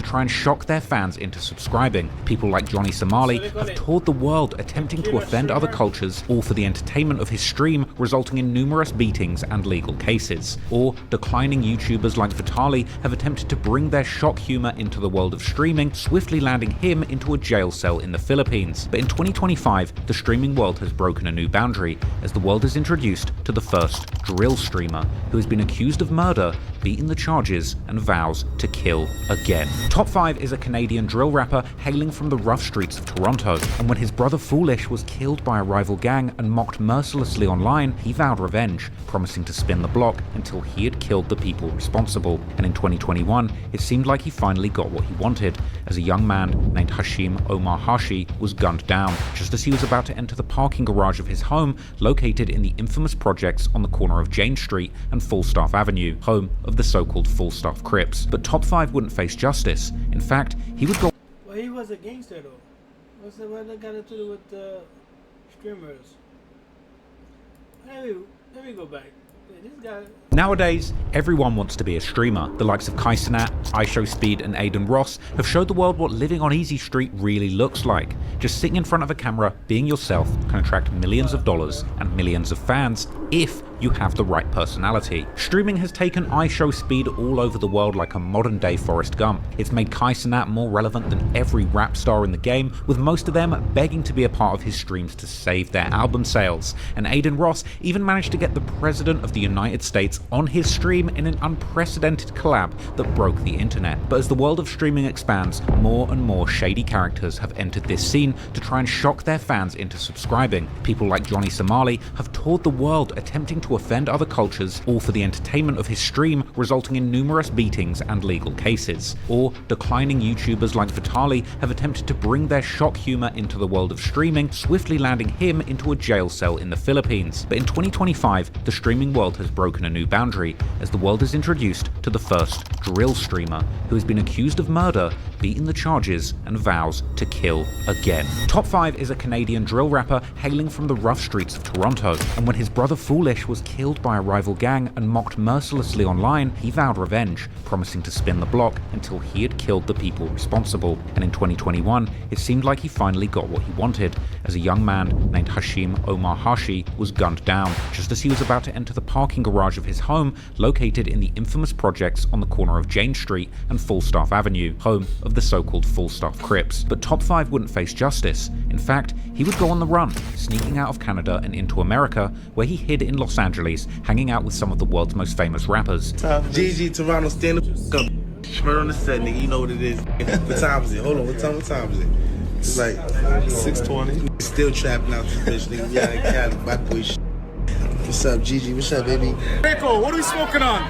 try and shock their fans into subscribing. People like Johnny Somali have toured the world attempting to offend other cultures, all for the entertainment of his stream, resulting in numerous beatings and legal cases. Or declining YouTubers like Vitali have attempted to bring their shock humor into the world of streaming, swiftly landing him into a jail cell in the Philippines. But in 2025, the streaming world has broken a new boundary, as the world is introduced to the first drill streamer, who has been accused of murder, beaten the charges, and vows to kill again. Top5 is a Canadian drill rapper hailing from the rough streets of Toronto, and when his brother Foolish was killed by a rival gang and mocked mercilessly online, he vowed revenge, promising to spin the block until he had killed the people responsible. And in 2021, it seemed like he finally got what he wanted, as a young man named Hashim Omar Hashi was gunned down just as he was about to enter the parking garage of his home, located in the infamous projects on the corner of Jane Street and Falstaff Avenue, home of the so-called Falstaff Crips. But Top5 wouldn't face justice. In fact, he would go— Well, he was a gangster though. What that got to do with streamers? Let me go back. This guy. Nowadays, everyone wants to be a streamer. The likes of Kaisenat, iShowSpeed, and Aiden Ross have showed the world what living on Easy Street really looks like. Just sitting in front of a camera, being yourself, can attract millions of dollars and millions of fans if you have the right personality. Streaming has taken iShowSpeed all over the world like a modern-day Forrest Gump. It's made Kaisenat more relevant than every rap star in the game, with most of them begging to be a part of his streams to save their album sales. And Aiden Ross even managed to get the President of the United States on his stream in an unprecedented collab that broke the internet. But as the world of streaming expands, more and more shady characters have entered this scene to try and shock their fans into subscribing. People like Johnny Somali have toured the world attempting to offend other cultures, all for the entertainment of his stream, resulting in numerous beatings and legal cases. Or declining YouTubers like Vitali have attempted to bring their shock humor into the world of streaming, swiftly landing him into a jail cell in the Philippines. But in 2025, the streaming world has broken a new boundary, as the world is introduced to the first drill streamer, who has been accused of murder, beaten the charges, and vows to kill again. Top5 is a Canadian drill rapper hailing from the rough streets of Toronto, and when his brother Foolish was killed by a rival gang and mocked mercilessly online, he vowed revenge, promising to spin the block until he had killed the people responsible. And in 2021, it seemed like he finally got what he wanted, as a young man named Hashim Omar Hashi was gunned down just as he was about to enter the parking garage of his home, located in the infamous projects on the corner of Jane Street and Falstaff Avenue, home of the so-called Falstaff Crips. But Top5 wouldn't face justice. In fact, he would go on the run, sneaking out of Canada and into America, where he hid in Los Angeles, hanging out with some of the world's most famous rappers. GG, Toronto, stand up. Right on the set, nigga, you know what it is. What time is it? Hold on, what time is it? It's like 6:20. Still trapping out this bitch, nigga. Yeah, Cali, bad boy shit. What's up, Gigi? What's up, baby? Rico, what are we smoking on?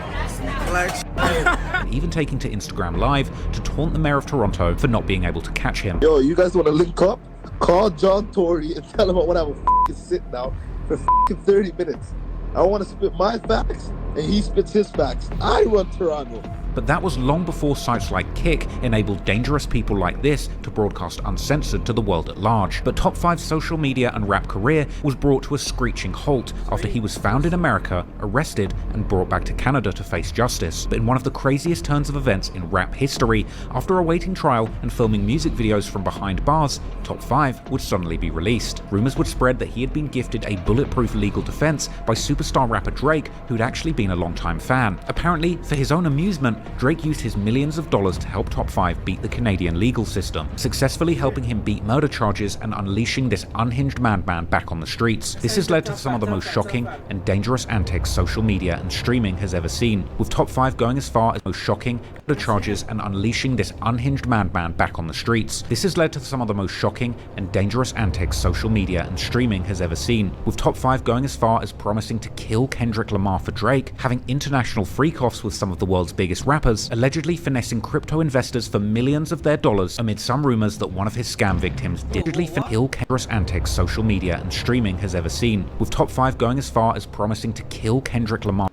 And even taking to Instagram Live to taunt the mayor of Toronto for not being able to catch him. Yo, you guys want to link up? Call John Tory and tell him I want to have a f***ing sit down for f***ing 30 minutes. I want to spit my facts and he spits his facts. I run Toronto. But that was long before sites like Kick enabled dangerous people like this to broadcast uncensored to the world at large. But Top5's social media and rap career was brought to a screeching halt after he was found in America, arrested, and brought back to Canada to face justice. But in one of the craziest turns of events in rap history, after awaiting trial and filming music videos from behind bars, Top5 would suddenly be released. Rumors would spread that he had been gifted a bulletproof legal defense by superstar rapper Drake, who'd actually been a longtime fan. Apparently, for his own amusement, Drake used his millions of dollars to help Top5 beat the Canadian legal system, successfully helping him beat murder charges and unleashing this unhinged madman back on the streets. This has led to some of the most shocking and dangerous antics social media and streaming has ever seen, with Top5 going as far as most shocking murder charges and unleashing this unhinged madman back on the streets. This has led to some of the most shocking and dangerous antics social media and streaming has ever seen, with Top5 going as far as promising to kill Kendrick Lamar for Drake, having international freak-offs with some of the world's biggest rappers, allegedly finessing crypto investors for millions of their dollars amid some rumors that one of his scam victims digitally kill Kendrick's antics social media and streaming has ever seen, with Top5 going as far as promising to kill Kendrick Lamar.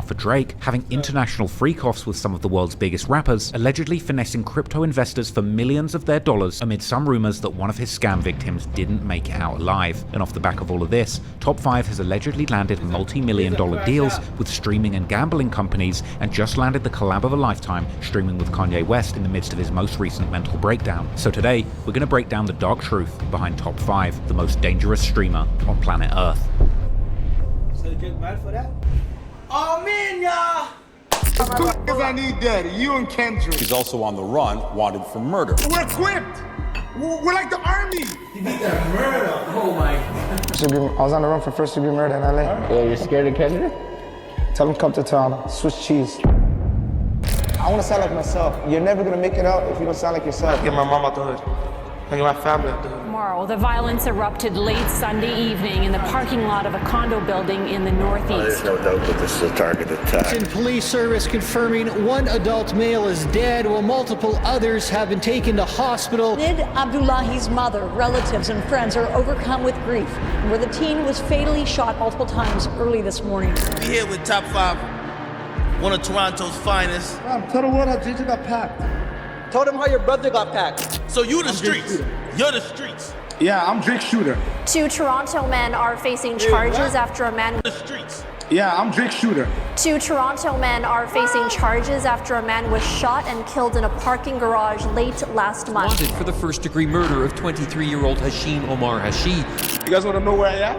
for Drake, having international freak-offs with some of the world's biggest rappers, allegedly finessing crypto investors for millions of their dollars amid some rumors that one of his scam victims didn't make it out alive. And off the back of all of this, Top 5 has allegedly landed multi-million-dollar deals with streaming and gambling companies and just landed the collab of a lifetime streaming with Kanye West in the midst of his most recent mental breakdown. So today, we're going to break down the dark truth behind Top 5, the most dangerous streamer on planet Earth. So Drake mad for that? Oh man, y'all! Because I need daddy, you and Kendrick. He's also on the run, wanted for murder. We're equipped. We're like the army. He beat that murder. Oh my. I was on the run for first degree murder in LA. Yeah, you're scared of Kendrick? Tell him come to town, Swiss cheese. I want to sound like myself. You're never gonna make it out if you don't sound like yourself. Get my mom out the hood. I get my family out the hood. Tomorrow, the violence erupted late Sunday evening in the parking lot of a condo building in the Northeast. There's no doubt that this is a target attack. Police service confirming one adult male is dead while multiple others have been taken to hospital. Nid Abdullahi's mother, relatives, and friends are overcome with grief, where the teen was fatally shot multiple times early this morning. We here with Top 5, one of Toronto's finest. Tell the world how JJ got packed. Tell them how your brother got packed. So you the streets. You're the streets. Yeah, I'm Drake Shooter. Two Toronto men are facing charges after a man. The streets. Yeah, I'm Drake Shooter. Two Toronto men are facing charges after a man was shot and killed in a parking garage late last month. Wanted for the first-degree murder of 23-year-old Hashim Omar Hashi. You guys want to know where I am?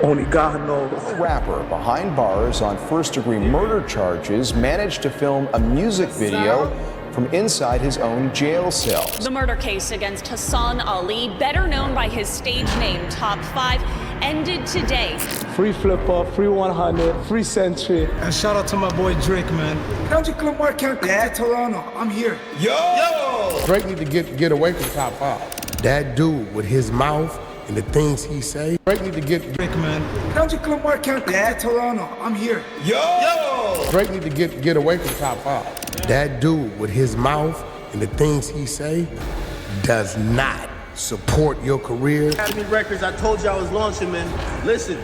Only God knows. A rapper behind bars on first-degree murder charges managed to film a music video from inside his own jail cell. The murder case against Hassan Ali, better known by his stage name Top 5, ended today. Free flipper, free 100, free century. And shout out to my boy Drake, man. Kendrick Lamar can't come to Toronto. I'm here. Yo! Drake need to get away from Top 5. That dude with his mouth and the things he say. Drake need to get Drake, man. Kendrick Lamar can't come to Toronto. I'm here. Yo! Drake need to get away from Top 5. That dude with his mouth and the things he say does not support your career. Academy Records, I told you I was launching, man. Listen,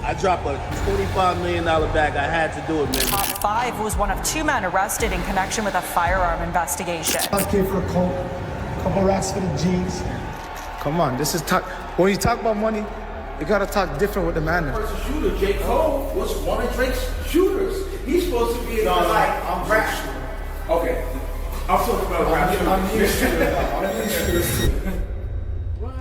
I dropped a $25 million bag. I had to do it, man. Top 5 was one of 2 men arrested in connection with a firearm investigation. I came for a coat, couple racks for the jeans. Come on, this is talk. When you talk about money, you gotta talk different with the man. First shooter, J. Cole, was one of Drake's shooters. He's supposed to be in I'm rap shooter. Okay, I'm talking about rap shooter. I'm here shooter. I'm here shooter. What?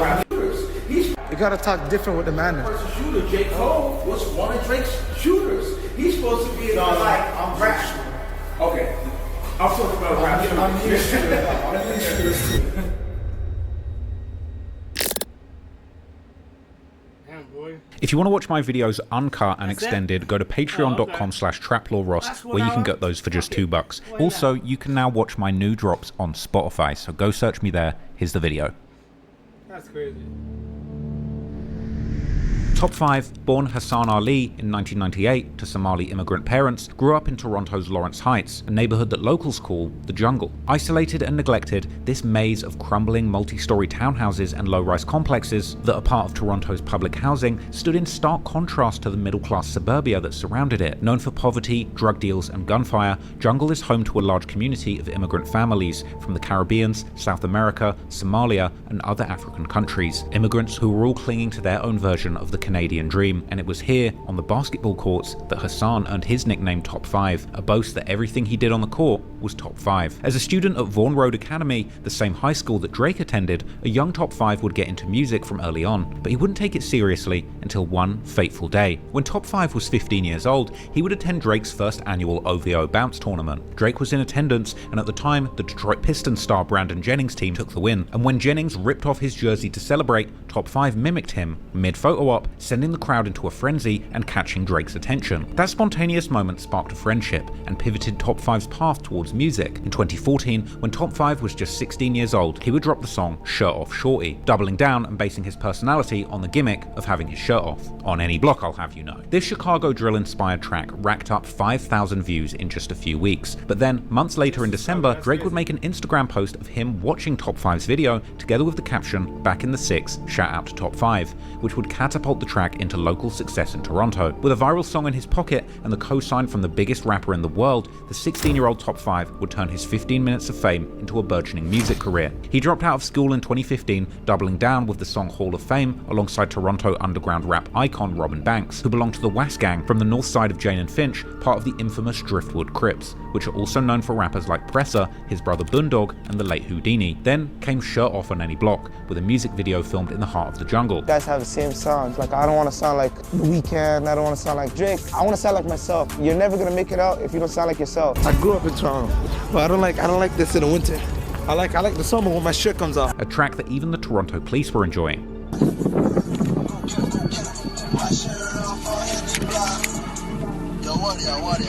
Rap shooters. You gotta talk different with the man. First shooter, J. Cole, was one of Drake's shooters. He's supposed to be in I'm rap shooter. Okay, I'm talking about rap shooter. I'm here shooter. I'm here shooter. If you want to watch my videos uncut and extended, go to patreon.com/traplawross, where you can get those for just $2. Also, you can now watch my new drops on Spotify, so go search me there. Here's the video. That's crazy. Top 5, born Hassan Ali in 1998 to Somali immigrant parents, grew up in Toronto's Lawrence Heights, a neighborhood that locals call the jungle. Isolated and neglected, this maze of crumbling multi-story townhouses and low-rise complexes that are part of Toronto's public housing stood in stark contrast to the middle-class suburbia that surrounded it. Known for poverty, drug deals, and gunfire, Jungle is home to a large community of immigrant families from the Caribbean, South America, Somalia, and other African countries. Immigrants who were all clinging to their own version of the Canadian dream, and it was here on the basketball courts that Hassan earned his nickname Top 5, a boast that everything he did on the court was Top 5. As a student at Vaughan Road Academy, the same high school that Drake attended, a young Top 5 would get into music from early on, but he wouldn't take it seriously until one fateful day. When Top 5 was 15 years old, he would attend Drake's first annual OVO bounce tournament. Drake was in attendance, and at the time, the Detroit Pistons star Brandon Jennings' team took the win, and when Jennings ripped off his jersey to celebrate, Top 5 mimicked him mid-photo op, sending the crowd into a frenzy and catching Drake's attention. That spontaneous moment sparked a friendship and pivoted Top 5's path towards music. In 2014, when Top 5 was just 16 years old, he would drop the song Shirt Off Shorty, doubling down and basing his personality on the gimmick of having his shirt off. On any block, I'll have you know. This Chicago drill-inspired track racked up 5,000 views in just a few weeks, but then months later in December, Drake would make an Instagram post of him watching Top 5's video together with the caption, "Back in the 6, shout out to Top5, which would catapult the track into local success in Toronto. With a viral song in his pocket and the co-sign from the biggest rapper in the world, the 16-year-old Top5 would turn his 15 minutes of fame into a burgeoning music career. He dropped out of school in 2015, doubling down with the song Hall of Fame alongside Toronto underground rap icon Robin Banks, who belonged to the Was Gang from the north side of Jane and Finch, part of the infamous Driftwood Crips, which are also known for rappers like Presser, his brother Boondog, and the late Houdini. Then came Shirt Off on Any Block, with a music video filmed in the heart of the jungle. You guys have the same sounds. Like, I don't want to sound like The Weeknd, I don't want to sound like Drake. I want to sound like myself. You're never going to make it out if you don't sound like yourself. I grew up in Toronto, but I don't like this in the winter. I like the summer when my shirt comes off. A track that even the Toronto police were enjoying.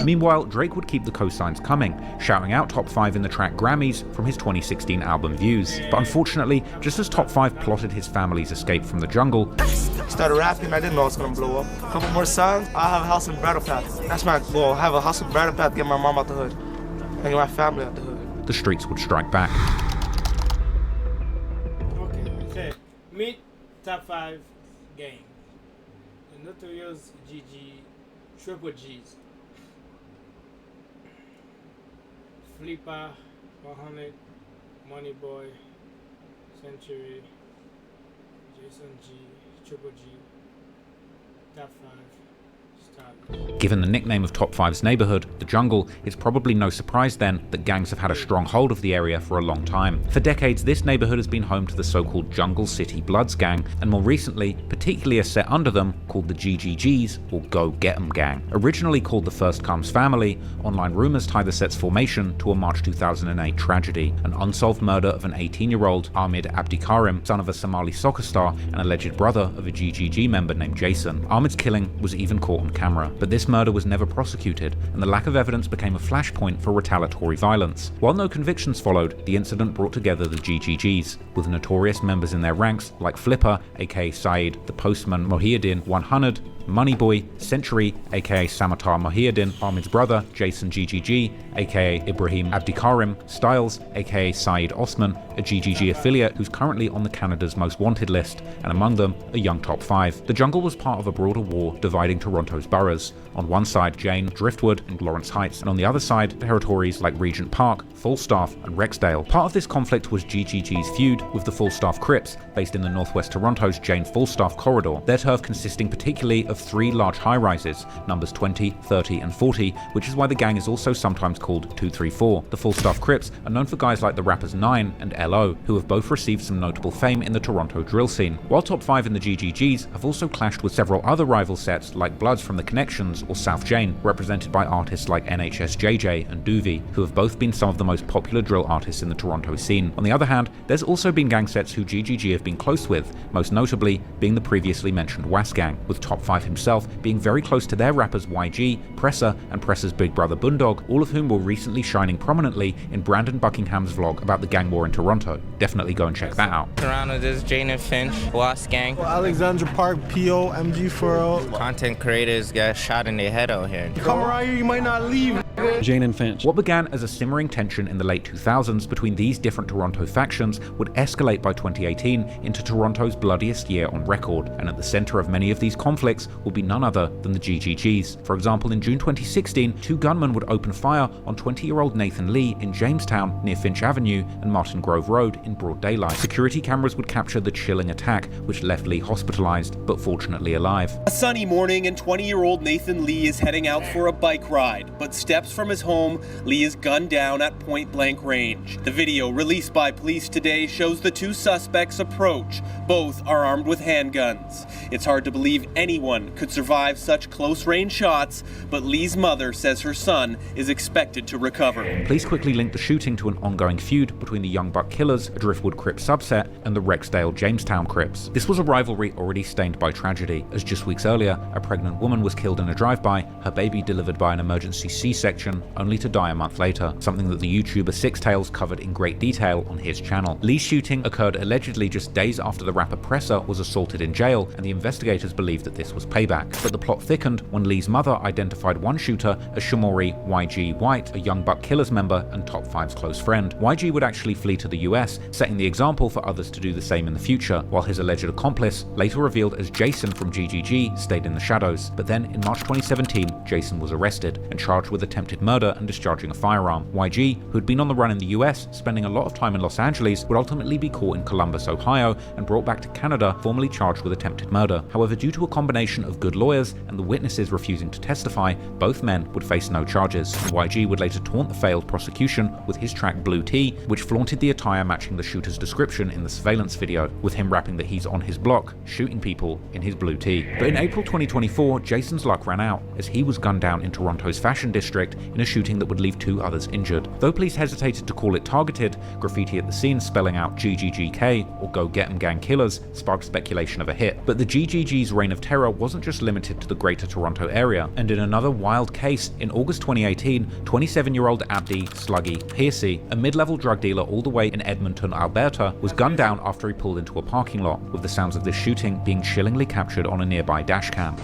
Meanwhile, Drake would keep the cosigns coming, shouting out Top5 in the track Grammys from his 2016 album Views. But unfortunately, just as Top5 plotted his family's escape from the jungle, Started rapping, I didn't know I was gonna blow up. A couple more songs, I'll have a house in Brattle Path. That's my goal, have a house in Brattle Path, get my mom out the hood, and get my family out the hood. the streets would strike back. Okay. Meet Top 5 gang. The notorious GG, Triple G's. Flipper, 100, Money Boy, Century, Jason G, Triple G, Top 5, Star. Given the nickname of Top 5's neighborhood, the jungle, it's probably no surprise then that gangs have had a strong hold of the area for a long time. For decades, this neighborhood has been home to the so-called Jungle City Bloods gang, and more recently, particularly a set under them called the GGGs, or Go Get 'em gang. Originally called the First Comes Family, online rumors tie the set's formation to a March 2008 tragedy, an unsolved murder of an 18-year-old Ahmed Abdikarim, son of a Somali soccer star and alleged brother of a GGG member named Jason. Ahmed's killing was even caught on camera, but this murder was never prosecuted, and the lack of evidence became a flashpoint for retaliatory violence. While no convictions followed, the incident brought together the GGGs, with notorious members in their ranks like Flipper, aka Saeed, the Postman Mohiuddin 100, Moneyboy, Century, aka Samatar Mohiuddin, Ahmed's brother, Jason GGG, aka Ibrahim Abdikarim, Styles, aka Saeed Osman, a GGG affiliate who's currently on the Canada's Most Wanted list, and among them, a young Top 5. The jungle was part of a broader war dividing Toronto's boroughs. On one side, Jane, Driftwood, and Lawrence Heights, and on the other side, territories like Regent Park, Falstaff, and Rexdale. Part of this conflict was GGG's feud with the Falstaff Crips, based in the northwest Toronto's Jane-Falstaff corridor, their turf consisting particularly of 3 large high-rises, numbers 20, 30, and 40, which is why the gang is also sometimes called 234. The Falstaff Crips are known for guys like the rappers 9 and LO, who have both received some notable fame in the Toronto drill scene, while Top 5 and the GGGs have also clashed with several other rival sets like Bloods from the Connections or South Jane, represented by artists like NHSJJ and Doovie, who have both been some of the most popular drill artists in the Toronto scene. On the other hand, there's also been gang sets who GGG have been close with, most notably being the previously mentioned Was Gang, with Top 5 himself being very close to their rappers YG, Presser, and Presser's big brother Boondog, all of whom were recently shining prominently in Brandon Buckingham's vlog about the gang war in Toronto. Definitely go and check that out. Toronto, this is Jane and Finch, Was Gang. Alexandra Park, PO, MG Furrow. Content creators get shot in their head out here. You come around here, you might not leave. Jane and Finch. What began as a simmering tension in the late 2000s between these different Toronto factions would escalate by 2018 into Toronto's bloodiest year on record, and at the center of many of these conflicts will be none other than the GGGs. For example, in June 2016, 2 gunmen would open fire on 20-year-old Nathan Lee in Jamestown near Finch Avenue and Martin Grove Road in broad daylight. Security cameras would capture the chilling attack, which left Lee hospitalized, but fortunately alive. A sunny morning and 20-year-old Nathan Lee is heading out for a bike ride, but steps from his home, Lee is gunned down at point-blank range. The video released by police today shows the 2 suspects approach. Both are armed with handguns. It's hard to believe anyone could survive such close-range shots, but Lee's mother says her son is expected to recover. Police quickly linked the shooting to an ongoing feud between the Young Buck Killers, a Driftwood Crip subset, and the Rexdale Jamestown Crips. This was a rivalry already stained by tragedy, as just weeks earlier, a pregnant woman was killed in a drive-by, her baby delivered by an emergency C-section injection, only to die a month later, something that the YouTuber Six Tails covered in great detail on his channel. Lee's shooting occurred allegedly just days after the rapper Presser was assaulted in jail, and the investigators believed that this was payback. But the plot thickened when Lee's mother identified one shooter as Shamori YG White, a Young Buck Killers member and Top 5's close friend. YG would actually flee to the US, setting the example for others to do the same in the future, while his alleged accomplice, later revealed as Jason from GGG, stayed in the shadows. But then, in March 2017, Jason was arrested and charged with attempted murder and discharging a firearm. YG, who had been on the run in the US, spending a lot of time in Los Angeles, would ultimately be caught in Columbus, Ohio, and brought back to Canada, formally charged with attempted murder. However, due to a combination of good lawyers and the witnesses refusing to testify, both men would face no charges. YG would later taunt the failed prosecution with his track Blue Tea, which flaunted the attire matching the shooter's description in the surveillance video, with him rapping that he's on his block, shooting people in his blue tee. But in April 2024, Jason's luck ran out, as he was gunned down in Toronto's fashion district in a shooting that would leave 2 others injured. Though police hesitated to call it targeted, graffiti at the scene spelling out GGGK or Go Get 'em Gang Killers sparked speculation of a hit. But the GGG's reign of terror wasn't just limited to the greater Toronto area, and in another wild case, in August 2018, 27-year-old Abdi Sluggy Piercy, a mid-level drug dealer all the way in Edmonton, Alberta, was gunned down after he pulled into a parking lot, with the sounds of this shooting being chillingly captured on a nearby dash cam.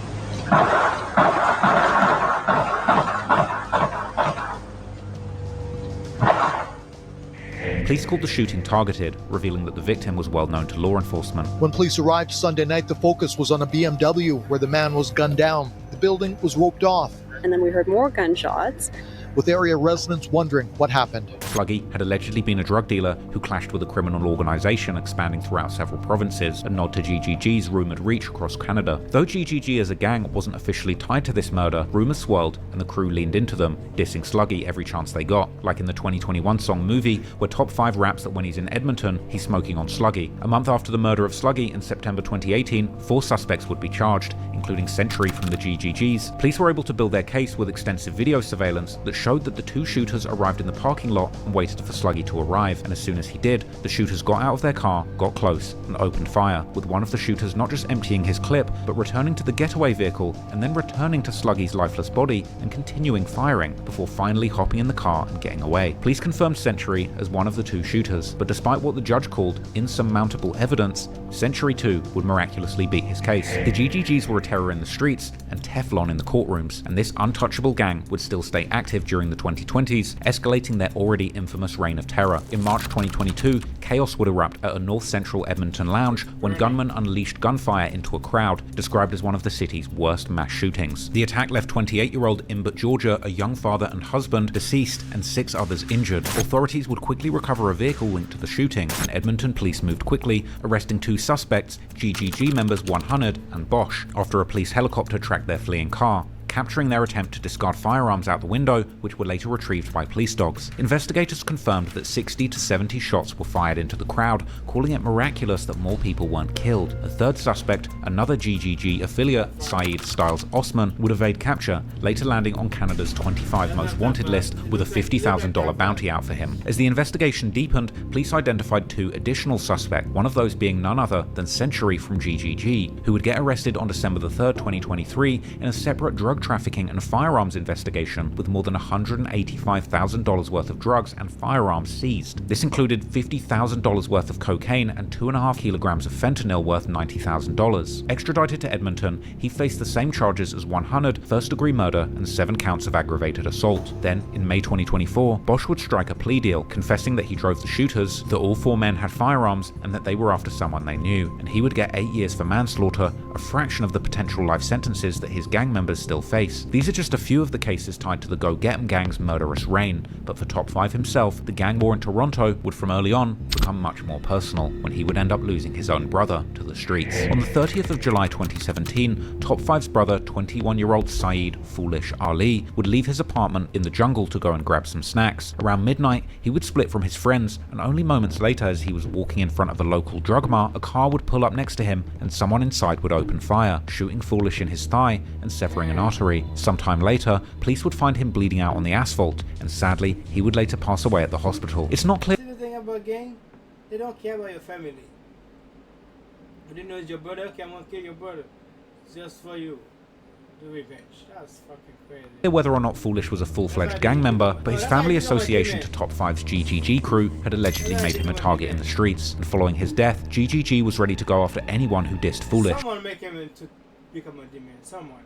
Police called the shooting targeted, revealing that the victim was well known to law enforcement. When police arrived Sunday night, the focus was on a BMW where the man was gunned down. The building was roped off. And then we heard more gunshots, with area residents wondering what happened. Sluggy had allegedly been a drug dealer who clashed with a criminal organization expanding throughout several provinces, a nod to GGG's rumored reach across Canada. Though GGG as a gang wasn't officially tied to this murder, rumors swirled and the crew leaned into them, dissing Sluggy every chance they got, like in the 2021 song Movie, where Top 5 raps that when he's in Edmonton, he's smoking on Sluggy. A month after the murder of Sluggy in September 2018, 4 suspects would be charged, including Century from the GGGs. Police were able to build their case with extensive video surveillance that showed that the 2 shooters arrived in the parking lot and waited for Sluggy to arrive, and as soon as he did, the shooters got out of their car, got close, and opened fire, with one of the shooters not just emptying his clip, but returning to the getaway vehicle and then returning to Sluggy's lifeless body and continuing firing, before finally hopping in the car and getting away. Police confirmed Century as one of the 2 shooters, but despite what the judge called insurmountable evidence, Century too would miraculously beat his case. The GGGs were a terror in the streets and Teflon in the courtrooms, and this untouchable gang would still stay active during the 2020s, escalating their already infamous reign of terror. In March 2022, chaos would erupt at a north-central Edmonton lounge when gunmen unleashed gunfire into a crowd, described as one of the city's worst mass shootings. The attack left 28-year-old Imbert Georgia, a young father and husband, deceased and 6 others injured. Authorities would quickly recover a vehicle linked to the shooting, and Edmonton police moved quickly, arresting 2 suspects, GGG members 100 and Bosch, after a police helicopter tracked their fleeing car, capturing their attempt to discard firearms out the window, which were later retrieved by police dogs. Investigators confirmed that 60 to 70 shots were fired into the crowd, calling it miraculous that more people weren't killed. A 3rd suspect, another GGG affiliate, Saeed Styles Osman, would evade capture, later landing on Canada's 25 most wanted list with a $50,000 bounty out for him. As the investigation deepened, police identified 2 additional suspects, one of those being none other than Century from GGG, who would get arrested on December 3rd, 2023 in a separate drug trafficking and firearms investigation with more than $185,000 worth of drugs and firearms seized. This included $50,000 worth of cocaine and 2.5 kilograms of fentanyl worth $90,000. Extradited to Edmonton, he faced the same charges as 100 first-degree murder and 7 counts of aggravated assault. Then, in May 2024, Bosch would strike a plea deal, confessing that he drove the shooters, that all 4 men had firearms, and that they were after someone they knew, and he would get 8 years for manslaughter, a fraction of the potential life sentences that his gang members still face. These are just a few of the cases tied to the Go Get 'em gang's murderous reign, but for Top 5 himself, the gang war in Toronto would from early on become much more personal, when he would end up losing his own brother to the streets. On the 30th of July 2017, Top 5's brother, 21-year-old Saeed Foolish Ali, would leave his apartment in the jungle to go and grab some snacks. Around midnight, he would split from his friends, and only moments later, as he was walking in front of a local drug mart, a car would pull up next to him and someone inside would open fire, shooting Foolish in his thigh and severing an artery. Sometime later, police would find him bleeding out on the asphalt, and sadly, he would later pass away at the hospital. It's not clear. See the thing about gang, they don't care about your family. But they know it's your brother, okay, I'm gonna kill your brother. It's just for you. The revenge. That's fucking crazy. Whether or not Foolish was a full-fledged gang member, but his family association to Top 5's GGG crew had allegedly made him a target in the streets, and following his death, GGG was ready to go after anyone who dissed Foolish. Someone make him into become a demon. Someone.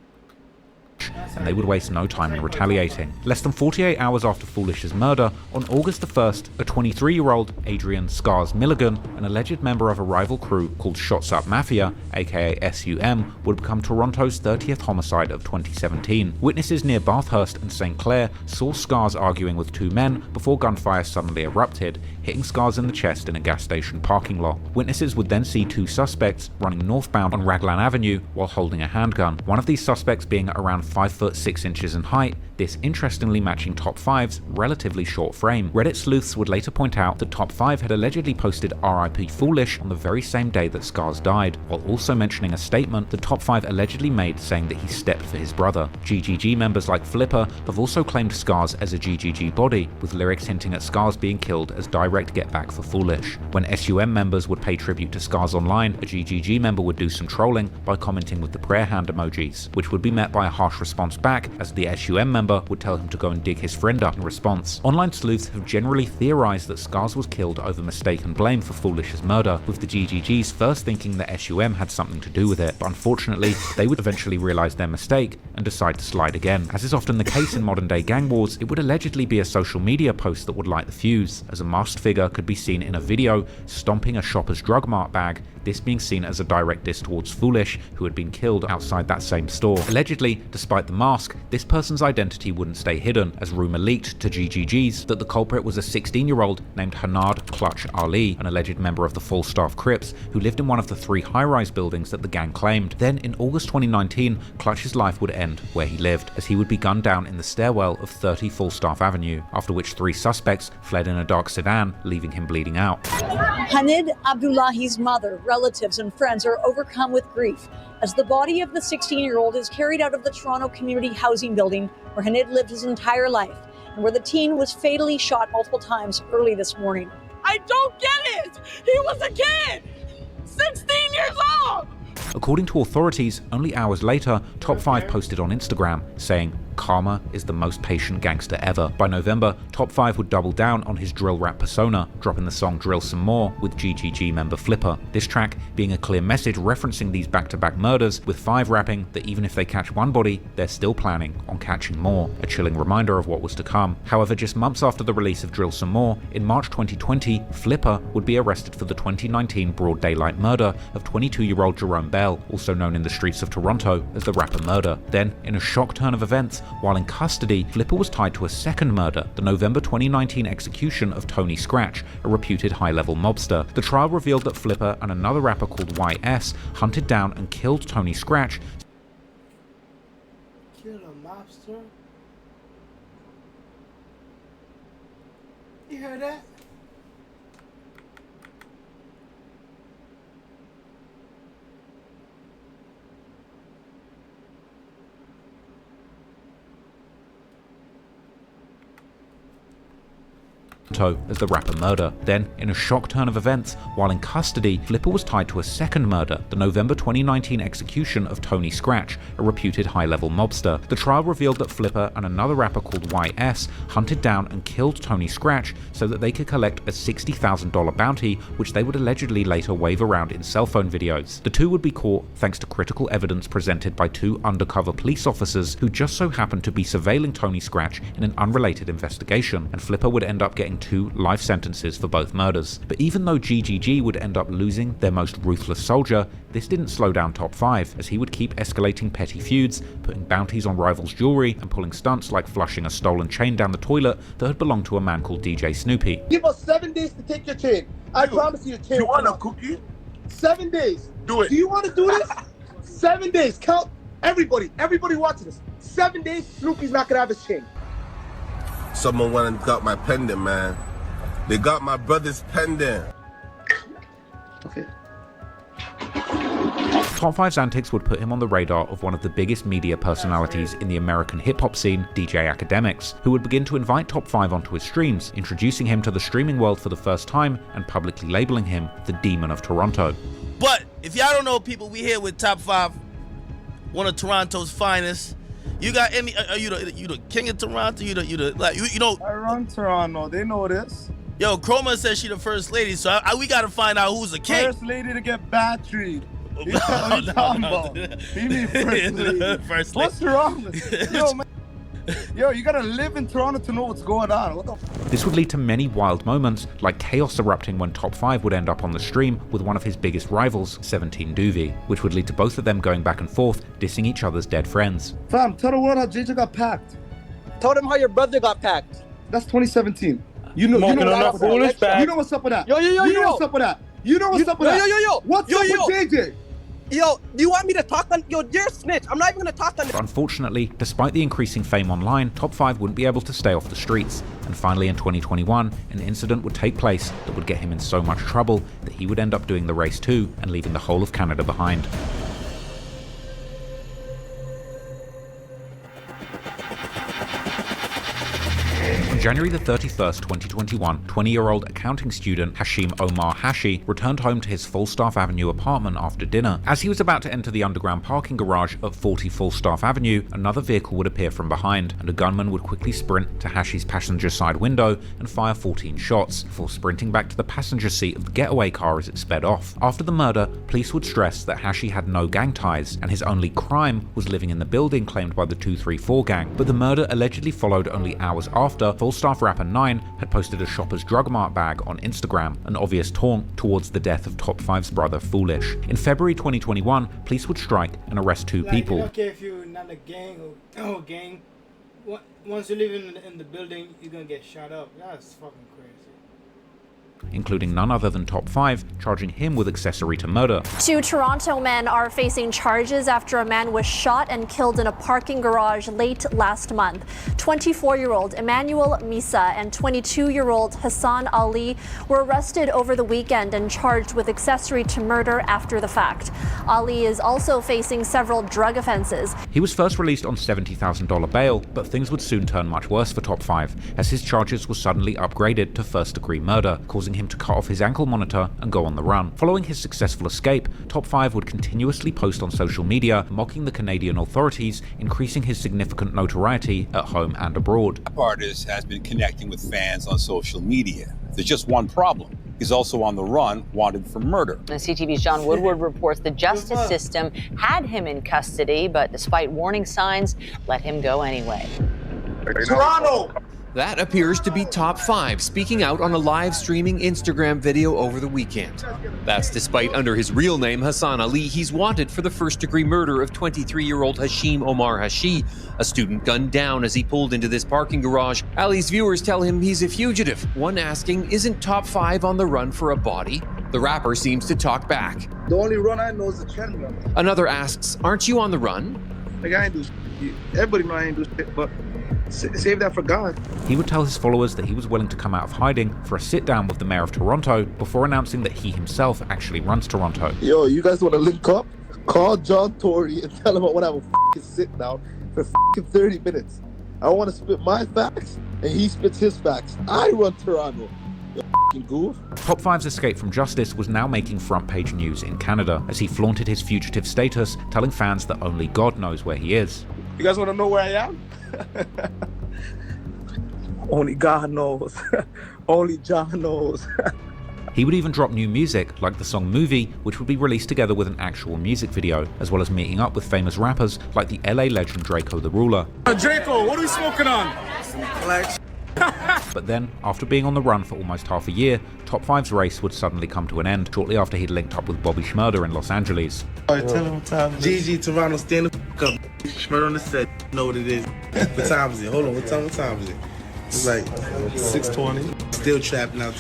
And they would waste no time in retaliating. Less than 48 hours after Foolish's murder, on August the 1st, a 23-year-old Adrian Scars Milligan, an alleged member of a rival crew called Shots Up Mafia, aka SUM, would become Toronto's 30th homicide of 2017. Witnesses near Bathurst and St. Clair saw Scars arguing with two men before gunfire suddenly erupted, hitting Scars in the chest in a gas station parking lot. Witnesses would then see two suspects running northbound on Raglan Avenue while holding a handgun, one of these suspects being around 5 foot 6 inches in height, this interestingly matching Top 5's relatively short frame. Reddit sleuths would later point out that Top 5 had allegedly posted RIP Foolish on the very same day that Scars died, while also mentioning a statement that Top 5 allegedly made saying that he stepped for his brother. GGG members like Flipper have also claimed Scars as a GGG body, with lyrics hinting at Scars being killed as direct get back for Foolish. When SUM members would pay tribute to Scars online, a GGG member would do some trolling by commenting with the prayer hand emojis, which would be met by a harsh response back as the SUM member would tell him to go and dig his friend up in response. Online sleuths have generally theorized that Scars was killed over mistaken blame for Foolish's murder, with the GGGs first thinking that SUM had something to do with it, but unfortunately they would eventually realize their mistake and decide to slide again. As is often the case in modern day gang wars, it would allegedly be a social media post that would light the fuse, as a masked figure could be seen in a video stomping a shopper's drug mart bag, this being seen as a direct diss towards Foolish, who had been killed outside that same store. Allegedly, despite the mask, this person's identity wouldn't stay hidden, as rumor leaked to GGGs that the culprit was a 16-year-old named Hanad Clutch Ali, an alleged member of the Falstaff Crips, who lived in one of the 3 high-rise buildings that the gang claimed. Then, in August 2019, Clutch's life would end where he lived, as he would be gunned down in the stairwell of 30 Falstaff Avenue, after which 3 suspects fled in a dark sedan, leaving him bleeding out. Hanid Abdullahi's mother, relatives, and friends are overcome with grief as the body of the 16-year-old is carried out of the Toronto Community Housing Building where Hanid lived his entire life and where the teen was fatally shot multiple times early this morning. I don't get it! He was a kid! 16 years old! According to authorities, only hours later, Top 5 posted on Instagram saying, "Karma is the most patient gangster ever." By November, Top 5 would double down on his drill rap persona, dropping the song Drill Some More with GGG member Flipper. This track being a clear message referencing these back-to-back murders, with 5 rapping that even if they catch one body, they're still planning on catching more, a chilling reminder of what was to come. However, just months after the release of Drill Some More, in March 2020, Flipper would be arrested for the 2019 broad daylight murder of 22-year-old Jerome Bell, also known in the streets of Toronto as the Rapper Murder. Then, in a shock turn of events, while in custody, Flipper was tied to a second murder, the November 2019 execution of Tony Scratch, a reputed high-level mobster. The trial revealed that Flipper and another rapper called YS hunted down and killed Tony Scratch. Kill a mobster? You heard that? As the Rapper Murder. Then, in a shock turn of events, while in custody, Flipper was tied to a second murder, the November 2019 execution of Tony Scratch, a reputed high-level mobster. The trial revealed that Flipper and another rapper called YS hunted down and killed Tony Scratch so that they could collect a $60,000 bounty, which they would allegedly later wave around in cell phone videos. The two would be caught thanks to critical evidence presented by 2 undercover police officers who just so happened to be surveilling Tony Scratch in an unrelated investigation, and Flipper would end up getting 2 life sentences for both murders. But even though GGG would end up losing their most ruthless soldier, this didn't slow down Top 5, as he would keep escalating petty feuds, putting bounties on rivals' jewelry, and pulling stunts like flushing a stolen chain down the toilet that had belonged to a man called DJ Snoopy. Give us 7 days to take your chain. I promise you your chain. You want a cookie? 7 days. Do it. Do you want to do this? 7 days. Count everybody. Everybody watching this. 7 days, Snoopy's not gonna have his chain. Someone went and got my pendant, man. They got my brother's pendant. Okay. Top 5's antics would put him on the radar of one of the biggest media personalities in the American hip-hop scene, DJ Academics, who would begin to invite Top 5 onto his streams, introducing him to the streaming world for the first time and publicly labeling him the Demon of Toronto. But if y'all don't know, people, we here with Top 5. one of Toronto's finest. You got any? Are you the king of Toronto? You know? I run Toronto. They know this. Yo, Chroma says she the first lady, so we gotta find out who's the king. First lady to get battered. You know what I'm talking about? You mean first lady? First lady. What's wrong with you? Yo, man. Yo, you gotta live in Toronto to know what's going on. What the f? This would lead to many wild moments, like chaos erupting when Top 5 would end up on the stream with one of his biggest rivals, 17 Doovie, which would lead to both of them going back and forth, dissing each other's dead friends. Fam, tell the world how JJ got packed. Tell them how your brother got packed. That's 2017. You know what's up with that. You know what's up with that. You know what's up with that. You know what's up with that. What's up with JJ? Yo, do you want me to talk on? Yo, you're a snitch. I'm not even gonna talk on this. Unfortunately, despite the increasing fame online, Top 5 wouldn't be able to stay off the streets. And finally in 2021, an incident would take place that would get him in so much trouble that he would end up doing the race too and leaving the whole of Canada behind. On January the 31st, 2021, 20-year-old accounting student Hashim Omar Hashi returned home to his Falstaff Avenue apartment after dinner. As he was about to enter the underground parking garage at 40 Falstaff Avenue, another vehicle would appear from behind, and a gunman would quickly sprint to Hashi's passenger side window and fire 14 shots, before sprinting back to the passenger seat of the getaway car as it sped off. After the murder, police would stress that Hashi had no gang ties, and his only crime was living in the building claimed by the 234 gang. But the murder allegedly followed only hours after Falstaff rapper 9 had posted a Shoppers Drug Mart bag on Instagram, an obvious taunt towards the death of Top 5's brother Foolish. In February 2021, police would strike and arrest two people. I don't care if you're not a gang or gang. Once you live in the building, you're gonna get shot up. That's fucking crazy. Including none other than Top 5, charging him with accessory to murder. Two Toronto men are facing charges after a man was shot and killed in a parking garage late last month. 24-year-old Emmanuel Misa and 22-year-old Hassan Ali were arrested over the weekend and charged with accessory to murder after the fact. Ali is also facing several drug offenses. He was first released on $70,000 bail, but things would soon turn much worse for Top 5, as his charges were suddenly upgraded to first-degree murder, causing him to cut off his ankle monitor and go on the run. Following his successful escape, Top 5 would continuously post on social media, mocking the Canadian authorities, increasing his significant notoriety at home and abroad. The artist has been connecting with fans on social media. There's just one problem. He's also on the run, wanted for murder. The CTV's John Woodward reports the justice system had him in custody, but despite warning signs, let him go anyway. Toronto! That appears to be Top 5 speaking out on a live streaming Instagram video over the weekend. That's despite under his real name, Hassan Ali, he's wanted for the first-degree murder of 23-year-old Hashim Omar Hashi, a student gunned down as he pulled into this parking garage. Ali's viewers tell him he's a fugitive, one asking, isn't Top 5 on the run for a body? The rapper seems to talk back. The only run I know is the trend run. Another asks, aren't you on the run? Like, I ain't do shit. Everybody know I ain't do shit, but save that for God. He would tell his followers that he was willing to come out of hiding for a sit-down with the mayor of Toronto before announcing that he himself actually runs Toronto. Yo, you guys want to link up? Call John Tory and tell him I want to have a sit-down for 30 minutes. I want to spit my facts, and he spits his facts. I run Toronto. You goof. Top 5's escape from justice was now making front-page news in Canada as he flaunted his fugitive status, telling fans that only God knows where he is. You guys want to know where I am? Only God knows. Only John knows. He would even drop new music, like the song Movie, which would be released together with an actual music video, as well as meeting up with famous rappers like the LA legend Draco the Ruler. Draco, what are we smoking on? But then, after being on the run for almost half a year, Top 5's race would suddenly come to an end shortly after he'd linked up with Bobby Shmurda in Los Angeles. Alright, tell him what time it is. GG, Toronto, stand the f*** up. Shmurda on the set, you know what it is. What time is it? Hold on, what time is it? It's like 6:20. Still trapping out.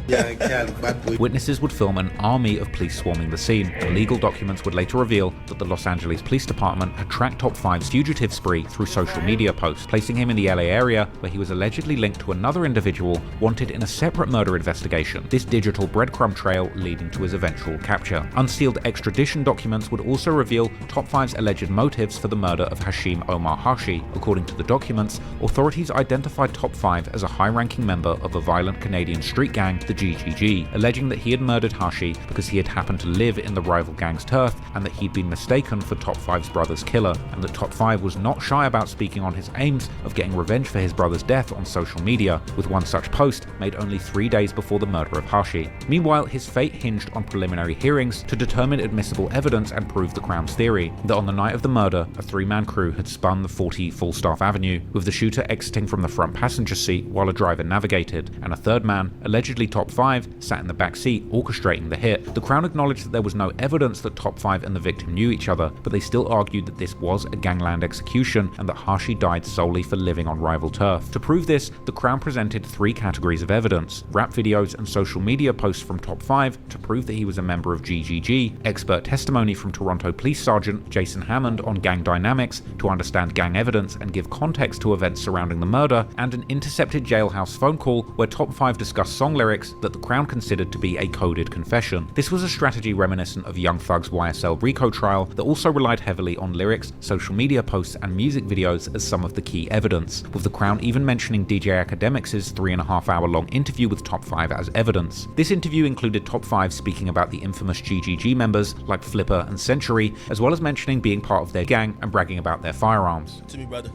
Yeah, in Cali, bad boy. Witnesses would film an army of police swarming the scene, and legal documents would later reveal that the Los Angeles Police Department had tracked Top 5's fugitive spree through social media posts, placing him in the LA area where he was allegedly linked to another individual wanted in a separate murder investigation, this digital breadcrumb trail leading to his eventual capture. Unsealed extradition documents would also reveal Top 5's alleged motives for the murder of Hashim Omar Hashi. According to the documents, authorities identified Top 5 as a high-ranking member of a violent Canadian street gang, the GGG, alleging that he had murdered Hashi because he had happened to live in the rival gang's turf and that he'd been mistaken for Top 5's brother's killer, and that Top 5 was not shy about speaking on his aims of getting revenge for his brother's death on social media, with one such post made only 3 days before the murder of Hashi. Meanwhile, his fate hinged on preliminary hearings to determine admissible evidence and prove the Crown's theory that on the night of the murder, a 3-man crew had spun the 40 Falstaff Avenue, with the shooter exiting from the front passenger seat while a driver navigated, and a third man, allegedly Top 5, sat in the back seat orchestrating the hit. The Crown acknowledged that there was no evidence that Top 5 and the victim knew each other, but they still argued that this was a gangland execution and that Hashi died solely for living on rival turf. To prove this, the Crown presented 3 categories of evidence: rap videos and social media posts from Top 5 to prove that he was a member of GGG, expert testimony from Toronto Police Sergeant Jason Hammond on gang dynamics to understand gang evidence and give context to events surrounding the murder, and an intercepted jailhouse phone call where Top 5 discussed song lyrics that the Crown considered to be a coded confession. This was a strategy reminiscent of Young Thug's YSL RICO trial that also relied heavily on lyrics, social media posts and music videos as some of the key evidence, with the Crown even mentioning DJ Academics' 3.5-hour long interview with Top 5 as evidence. This interview included Top 5 speaking about the infamous GGG members like Flipper and Century, as well as mentioning being part of their gang and bragging about their firearms. To me, brother.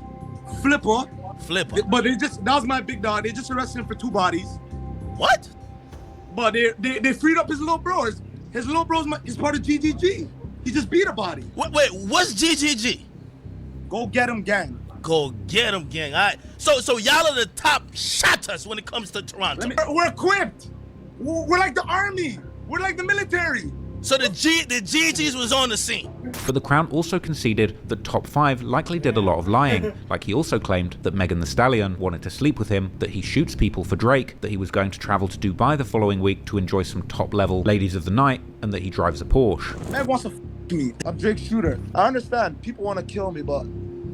Flipper. But that was my big dog. They just arrested him for 2 bodies. What? But they freed up his little bro. His little bro's is part of GGG. He just beat a body. Wait, what's GGG? Go get him, gang. Go get him, gang. All right. So y'all are the top shotters when it comes to Toronto. We're equipped. We're like the army. We're like the military. So the GGs was on the scene. But the Crown also conceded that Top 5 likely did a lot of lying, like he also claimed that Megan Thee Stallion wanted to sleep with him, that he shoots people for Drake, that he was going to travel to Dubai the following week to enjoy some top-level ladies of the night, and that he drives a Porsche. Meg wants to me. I'm Drake's shooter. I understand people want to kill me, but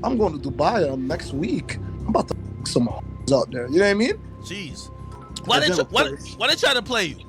I'm going to Dubai next week. I'm about to some out there. You know what I mean? Jeez. Why they try to play you?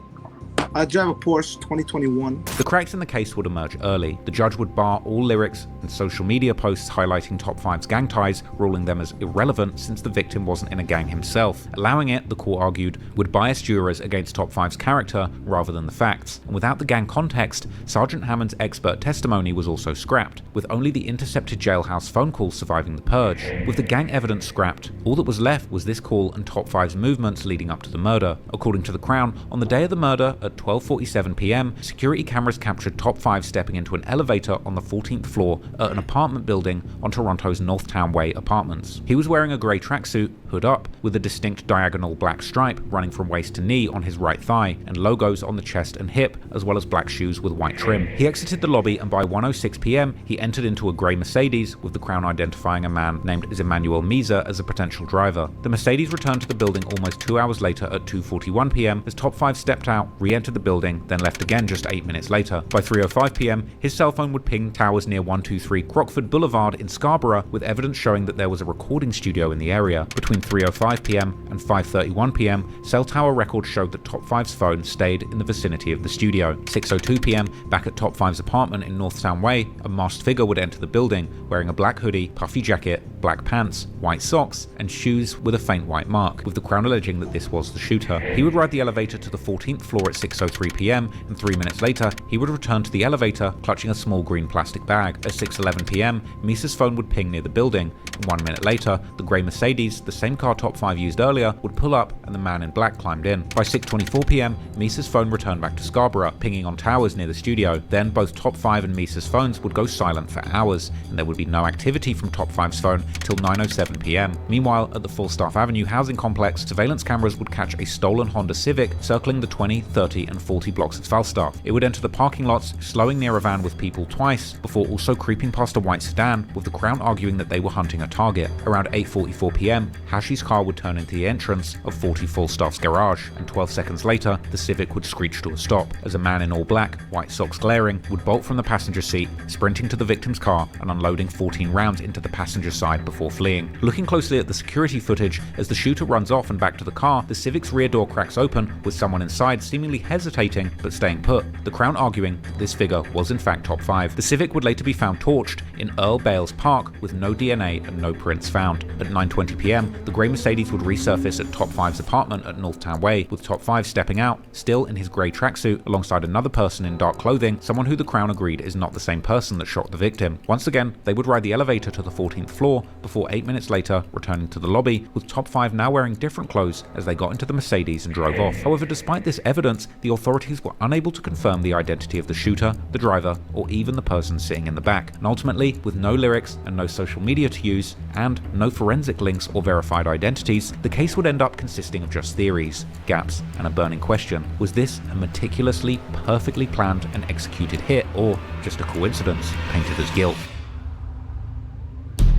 I drive a Porsche 2021. The cracks in the case would emerge early. The judge would bar all lyrics and social media posts highlighting Top 5's gang ties, ruling them as irrelevant since the victim wasn't in a gang himself. Allowing it, the court argued, would bias jurors against Top 5's character rather than the facts. And without the gang context, Sergeant Hammond's expert testimony was also scrapped, with only the intercepted jailhouse phone call surviving the purge. With the gang evidence scrapped, all that was left was this call and Top 5's movements leading up to the murder. According to the Crown, on the day of the murder, at 12:47 p.m, security cameras captured Top 5 stepping into an elevator on the 14th floor at an apartment building on Toronto's Northtown Way apartments. He was wearing a grey tracksuit, hood up, with a distinct diagonal black stripe running from waist to knee on his right thigh, and logos on the chest and hip, as well as black shoes with white trim. He exited the lobby, and by 1:06 p.m, he entered into a grey Mercedes, with the Crown identifying a man named Emmanuel Misa as a potential driver. The Mercedes returned to the building almost 2 hours later at 2:41 p.m, as Top 5 stepped out, re-entered the building, then left again just 8 minutes later. By 3:05 p.m, his cell phone would ping towers near 123 Crockford Boulevard in Scarborough, with evidence showing that there was a recording studio in the area. Between 3:05 p.m. and 5:31 p.m, cell tower records showed that Top 5's phone stayed in the vicinity of the studio. 6:02 p.m, back at Top 5's apartment in Northtown Way, a masked figure would enter the building, wearing a black hoodie, puffy jacket, black pants, white socks, and shoes with a faint white mark, with the Crown alleging that this was the shooter. He would ride the elevator to the 14th floor at 6:03 p.m, and 3 minutes later, he would return to the elevator, clutching a small green plastic bag. At 6:11 p.m, Misa's phone would ping near the building, and 1 minute later, the grey Mercedes, the same car Top 5 used earlier, would pull up and the man in black climbed in. By 6:24 p.m, Misa's phone returned back to Scarborough, pinging on towers near the studio. Then both Top 5 and Misa's phones would go silent for hours, and there would be no activity from Top 5's phone till 9:07 p.m. Meanwhile, at the Falstaff Avenue housing complex, surveillance cameras would catch a stolen Honda Civic circling the 20, 30 and 40 blocks of Falstaff. It would enter the parking lots, slowing near a van with people twice, before also creeping past a white sedan, with the Crown arguing that they were hunting a target. Around 8:44 p.m, Hashi's car would turn into the entrance of 40 Falstaff's garage, and 12 seconds later, the Civic would screech to a stop, as a man in all black, white socks glaring, would bolt from the passenger seat, sprinting to the victim's car and unloading 14 rounds into the passenger side before fleeing. Looking closely at the security footage, as the shooter runs off and back to the car, the Civic's rear door cracks open, with someone inside seemingly hesitating but staying put, the Crown arguing that this figure was in fact Top 5. The Civic would later be found torched in Earl Bales Park with no DNA and no prints found. At 9:20 p.m, the grey Mercedes would resurface at Top 5's apartment at Northtown Way, with Top 5 stepping out, still in his grey tracksuit, alongside another person in dark clothing, someone who the Crown agreed is not the same person that shot the victim. Once again, they would ride the elevator to the 14th floor, before 8 minutes later returning to the lobby, with Top 5 now wearing different clothes as they got into the Mercedes and drove off. However, despite this evidence, the authorities were unable to confirm the identity of the shooter, the driver, or even the person sitting in the back. And ultimately, with no lyrics and no social media to use, and no forensic links or verified identities, the case would end up consisting of just theories, gaps, and a burning question. Was this a meticulously, perfectly planned and executed hit, or just a coincidence painted as guilt?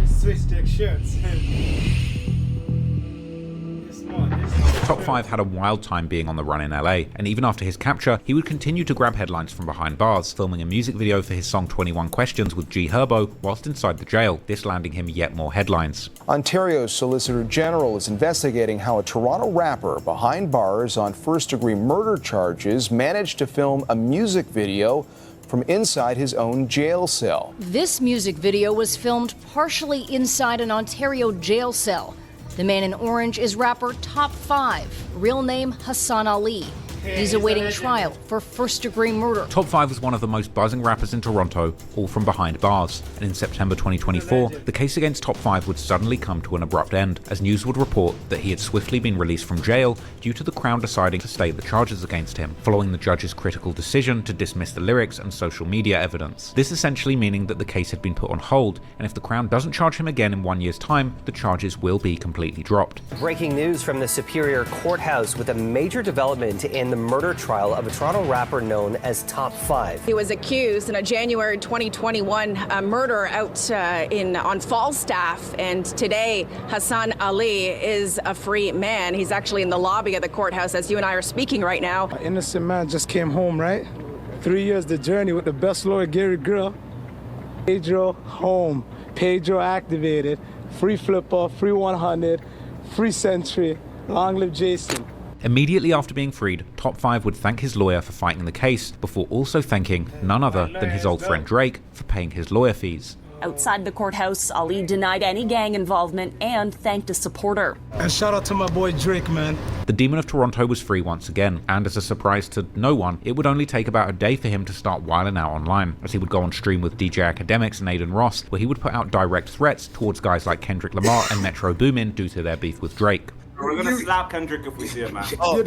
Switch their shirts. Top 5 had a wild time being on the run in LA, and even after his capture, he would continue to grab headlines from behind bars, filming a music video for his song 21 Questions with G Herbo whilst inside the jail, this landing him yet more headlines. Ontario's Solicitor General is investigating how a Toronto rapper behind bars on first-degree murder charges managed to film a music video from inside his own jail cell. This music video was filmed partially inside an Ontario jail cell. The man in orange is rapper Top 5, real name Hassan Ali. He's awaiting trial for first-degree murder. Top 5 was one of the most buzzing rappers in Toronto, all from behind bars. And in September 2024, the case against Top 5 would suddenly come to an abrupt end, as news would report that he had swiftly been released from jail due to the Crown deciding to state the charges against him, following the judge's critical decision to dismiss the lyrics and social media evidence. This essentially meaning that the case had been put on hold, and if the Crown doesn't charge him again in 1 year's time, the charges will be completely dropped. Breaking news from the Superior Courthouse with a major development in the murder trial of a Toronto rapper known as Top 5. He was accused in a January 2021 murder out on Falstaff, and today Hassan Ali is a free man. He's actually in the lobby of the courthouse as you and I are speaking right now. An innocent man just came home, right? 3 years the journey with the best lawyer, Gary Grill. Pedro home, Pedro activated, free flipper, free 100, free century, long live Jason. Immediately after being freed, Top 5 would thank his lawyer for fighting the case, before also thanking none other than his old friend Drake for paying his lawyer fees. Outside the courthouse, Ali denied any gang involvement and thanked a supporter. And shout out to my boy Drake, man. The Demon of Toronto was free once again, and as a surprise to no one, it would only take about a day for him to start wilding out online, as he would go on stream with DJ Academics and Aiden Ross, where he would put out direct threats towards guys like Kendrick Lamar and Metro Boomin due to their beef with Drake. We're gonna slap Kendrick if we see him, man. Oh.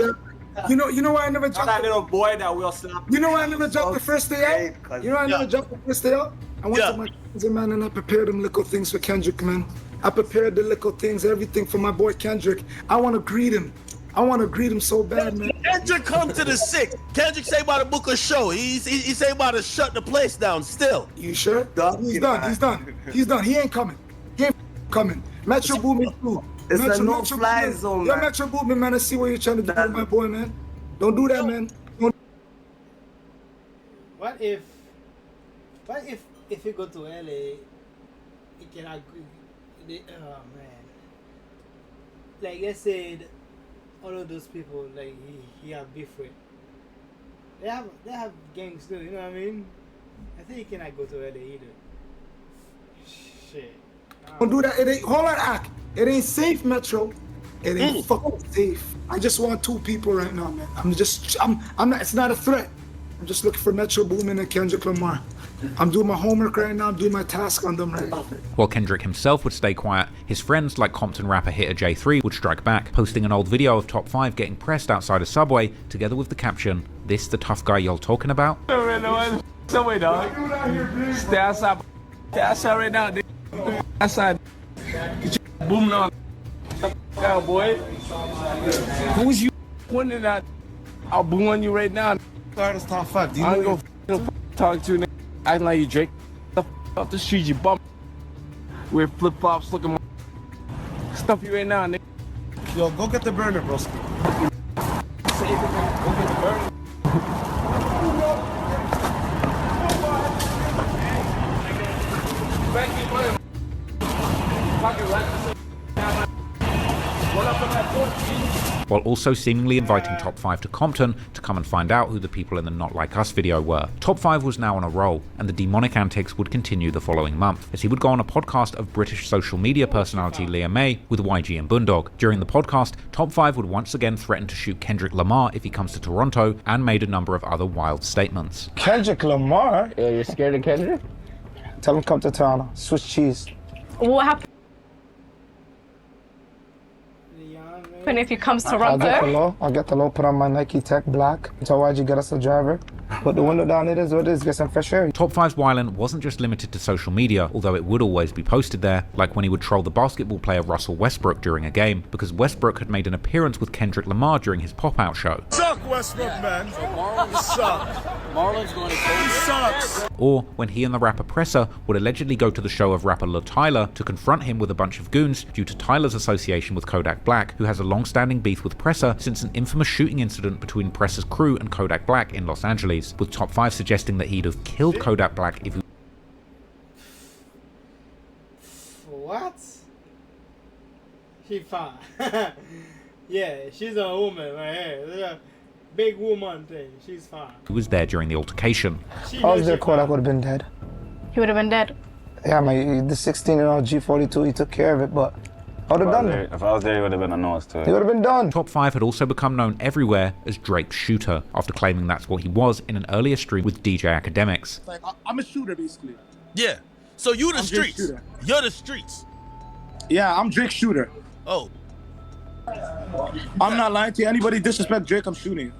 You know why I never jumped? That little boy that we'll slap. You know why I never jumped the first day out? You know why I never jumped the first day out? I went to my cousin, man, and I prepared them little things for Kendrick, man. I prepared the little things, everything for my boy Kendrick. I want to greet him. I want to greet him so bad, man. Kendrick come to the 6th. Kendrick say about to book a show. He say about to shut the place down still. You sure? He's done. He ain't coming. He ain't coming. Metro Boomin too. It's a no-fly zone, man. Metro Boomin, man, I see what you're trying to do with my boy, man. Don't do that, man. What if you go to LA, you can agree. Oh man, like I said, all of those people like he have beef with. They have gangs too. You know what I mean? I think you cannot go to LA either. Shit. Don't do that. It ain't. Hold on, Ak. It ain't safe, Metro. It ain't fucking safe. I just want 2 people right now, man. I'm not. It's not a threat. I'm just looking for Metro Boomin and Kendrick Lamar. I'm doing my homework right now. I'm doing my task on them right now. While Kendrick himself would stay quiet, his friends like Compton rapper Hitter J3 would strike back, posting an old video of Top 5 getting pressed outside a Subway, together with the caption, "This the tough guy y'all talking about?" Subway, dog. Stay outside. Stay outside right now, dude. Outside. Boom on. Cowboy. Who's you pointing at? I'll boom on you right now. That's Top 5. I ain't gonna talk to you, nigga. Acting like you Drake. The off the street, you bum. Wear flip flops, looking. Stuff you right now, nigga. Yo, go get the burner, bro. Say it, nigga. Go get the burner. Pocket right. What up on that 14? while also seemingly inviting Top 5 to Compton to come and find out who the people in the Not Like Us video were. Top 5 was now on a roll, and the demonic antics would continue the following month, as he would go on a podcast of British social media personality Leah May with YG and Boondog. During the podcast, Top 5 would once again threaten to shoot Kendrick Lamar if he comes to Toronto, and made a number of other wild statements. Kendrick Lamar? Yeah, you're scared of Kendrick? Tell him come to Toronto. Swiss cheese. What happened if he comes to Toronto? I'll get the low, put on my Nike Tech Black. So why'd you get us a driver? Put the window down, it is what it is, get some fresh air. Top 5's wildin' wasn't just limited to social media, although it would always be posted there, like when he would troll the basketball player Russell Westbrook during a game, because Westbrook had made an appearance with Kendrick Lamar during his pop-out show. Suck, Westbrook, man. You suck. Marlon's going to He sucks. Or when he and the rapper Presser would allegedly go to the show of rapper Lil Tyler to confront him with a bunch of goons due to Tyler's association with Kodak Black, who has a long-standing beef with Presser since an infamous shooting incident between Presser's crew and Kodak Black in Los Angeles, with Top 5 suggesting that he'd have killed Kodak Black if he... What? She fine. Yeah, she's a woman right here. Big woman thing. She's fine. Who was there during the altercation. I was there, Kodak would have been dead. He would have been dead. Yeah, the 16-year-old G42, he took care of it, but I would have done it. If I was there, he would have been a nose to it. He would have been done. Top 5 had also become known everywhere as Drake's shooter, after claiming that's what he was in an earlier stream with DJ Academics. Like, I'm a shooter, basically. Yeah. So you the I'm streets. Drake's shooter. You're the streets. Yeah, I'm Drake's shooter. Oh. I'm not lying to you. Anybody disrespect Drake, I'm shooting.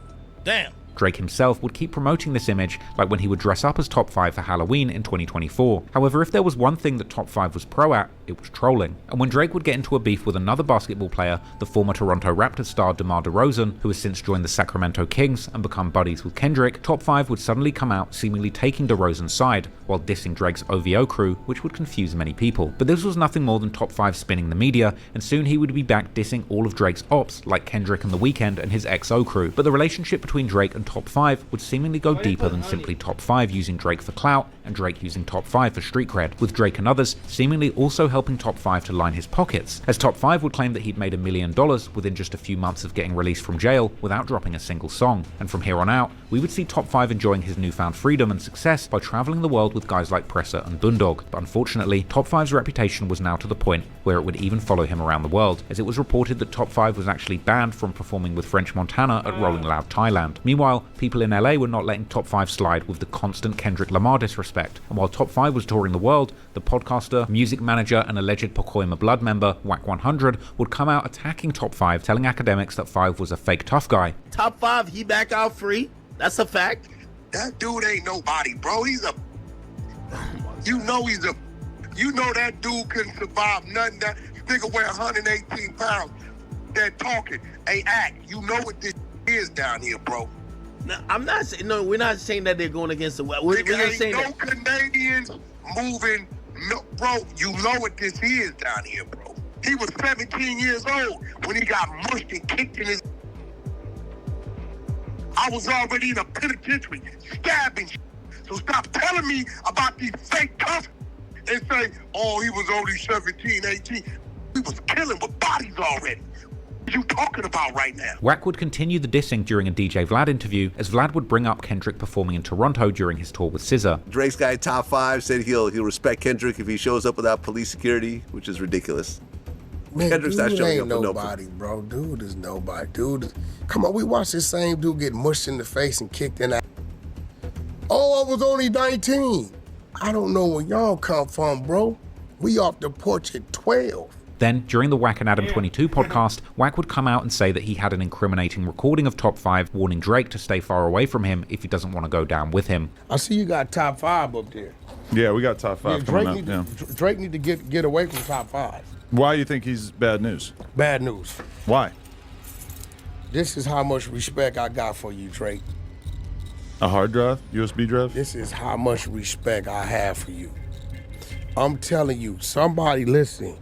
Damn. Drake himself would keep promoting this image, like when he would dress up as Top 5 for Halloween in 2024. However, if there was one thing that Top 5 was pro at, it was trolling. And when Drake would get into a beef with another basketball player, the former Toronto Raptors star DeMar DeRozan, who has since joined the Sacramento Kings and become buddies with Kendrick, Top 5 would suddenly come out seemingly taking DeRozan's side, while dissing Drake's OVO crew, which would confuse many people. But this was nothing more than Top 5 spinning the media, and soon he would be back dissing all of Drake's ops, like Kendrick and The Weeknd and his XO crew. But the relationship between Drake and Top 5 would seemingly go deeper than simply Top 5 using Drake for clout and Drake using Top 5 for street cred, with Drake and others seemingly also helping Top 5 to line his pockets, as Top 5 would claim that he'd made $1 million within just a few months of getting released from jail without dropping a single song. And from here on out, we would see Top 5 enjoying his newfound freedom and success by traveling the world with guys like Presser and Boondog. But unfortunately, Top 5's reputation was now to the point where it would even follow him around the world, as it was reported that Top 5 was actually banned from performing with French Montana at Rolling Loud Thailand. Meanwhile, people in LA were not letting Top 5 slide with the constant Kendrick Lamar disrespect, and while Top 5 was touring the world, the podcaster, music manager and alleged Pacoima Blood member Wack 100 would come out attacking Top 5, telling Academics that 5 was a fake tough guy. Top 5, he back out free. That's a fact. That dude ain't nobody, bro. He's a... You know he's a... You know that dude couldn't survive nothing. That nigga weigh 118 pounds. That talking. Hey, Act, you know what this is down here, bro. No, I'm not saying, no, we're not saying that they're going against the... We're just saying no Canadians moving... No, bro, you know what this is down here, bro. He was 17 years old when he got mushed and kicked in his... I was already in a penitentiary, stabbing. So stop telling me about these fake tough and say, oh, he was only 17, 18. He was killing with bodies already. What are you talking about right now? Wack would continue the dissing during a DJ Vlad interview, as Vlad would bring up Kendrick performing in Toronto during his tour with SZA. Drake's guy Top 5 said he'll respect Kendrick if he shows up without police security, which is ridiculous. Man, Kendrick's not dude showing ain't up for nobody, bro. Dude is nobody. Come on, we watched this same dude get mushed in the face and kicked in the... Oh, I was only 19. I don't know where y'all come from, bro. We off the porch at 12. Then, during the Wack and Adam 22 podcast, Wack would come out and say that he had an incriminating recording of Top 5 warning Drake to stay far away from him if he doesn't want to go down with him. I see you got Top 5 up there. Yeah, we got Top 5 coming up. Drake need to get away from Top 5. Why do you think he's bad news? Bad news. Why? This is how much respect I got for you, Drake. A hard drive? USB drive? This is how much respect I have for you. I'm telling you, somebody listen.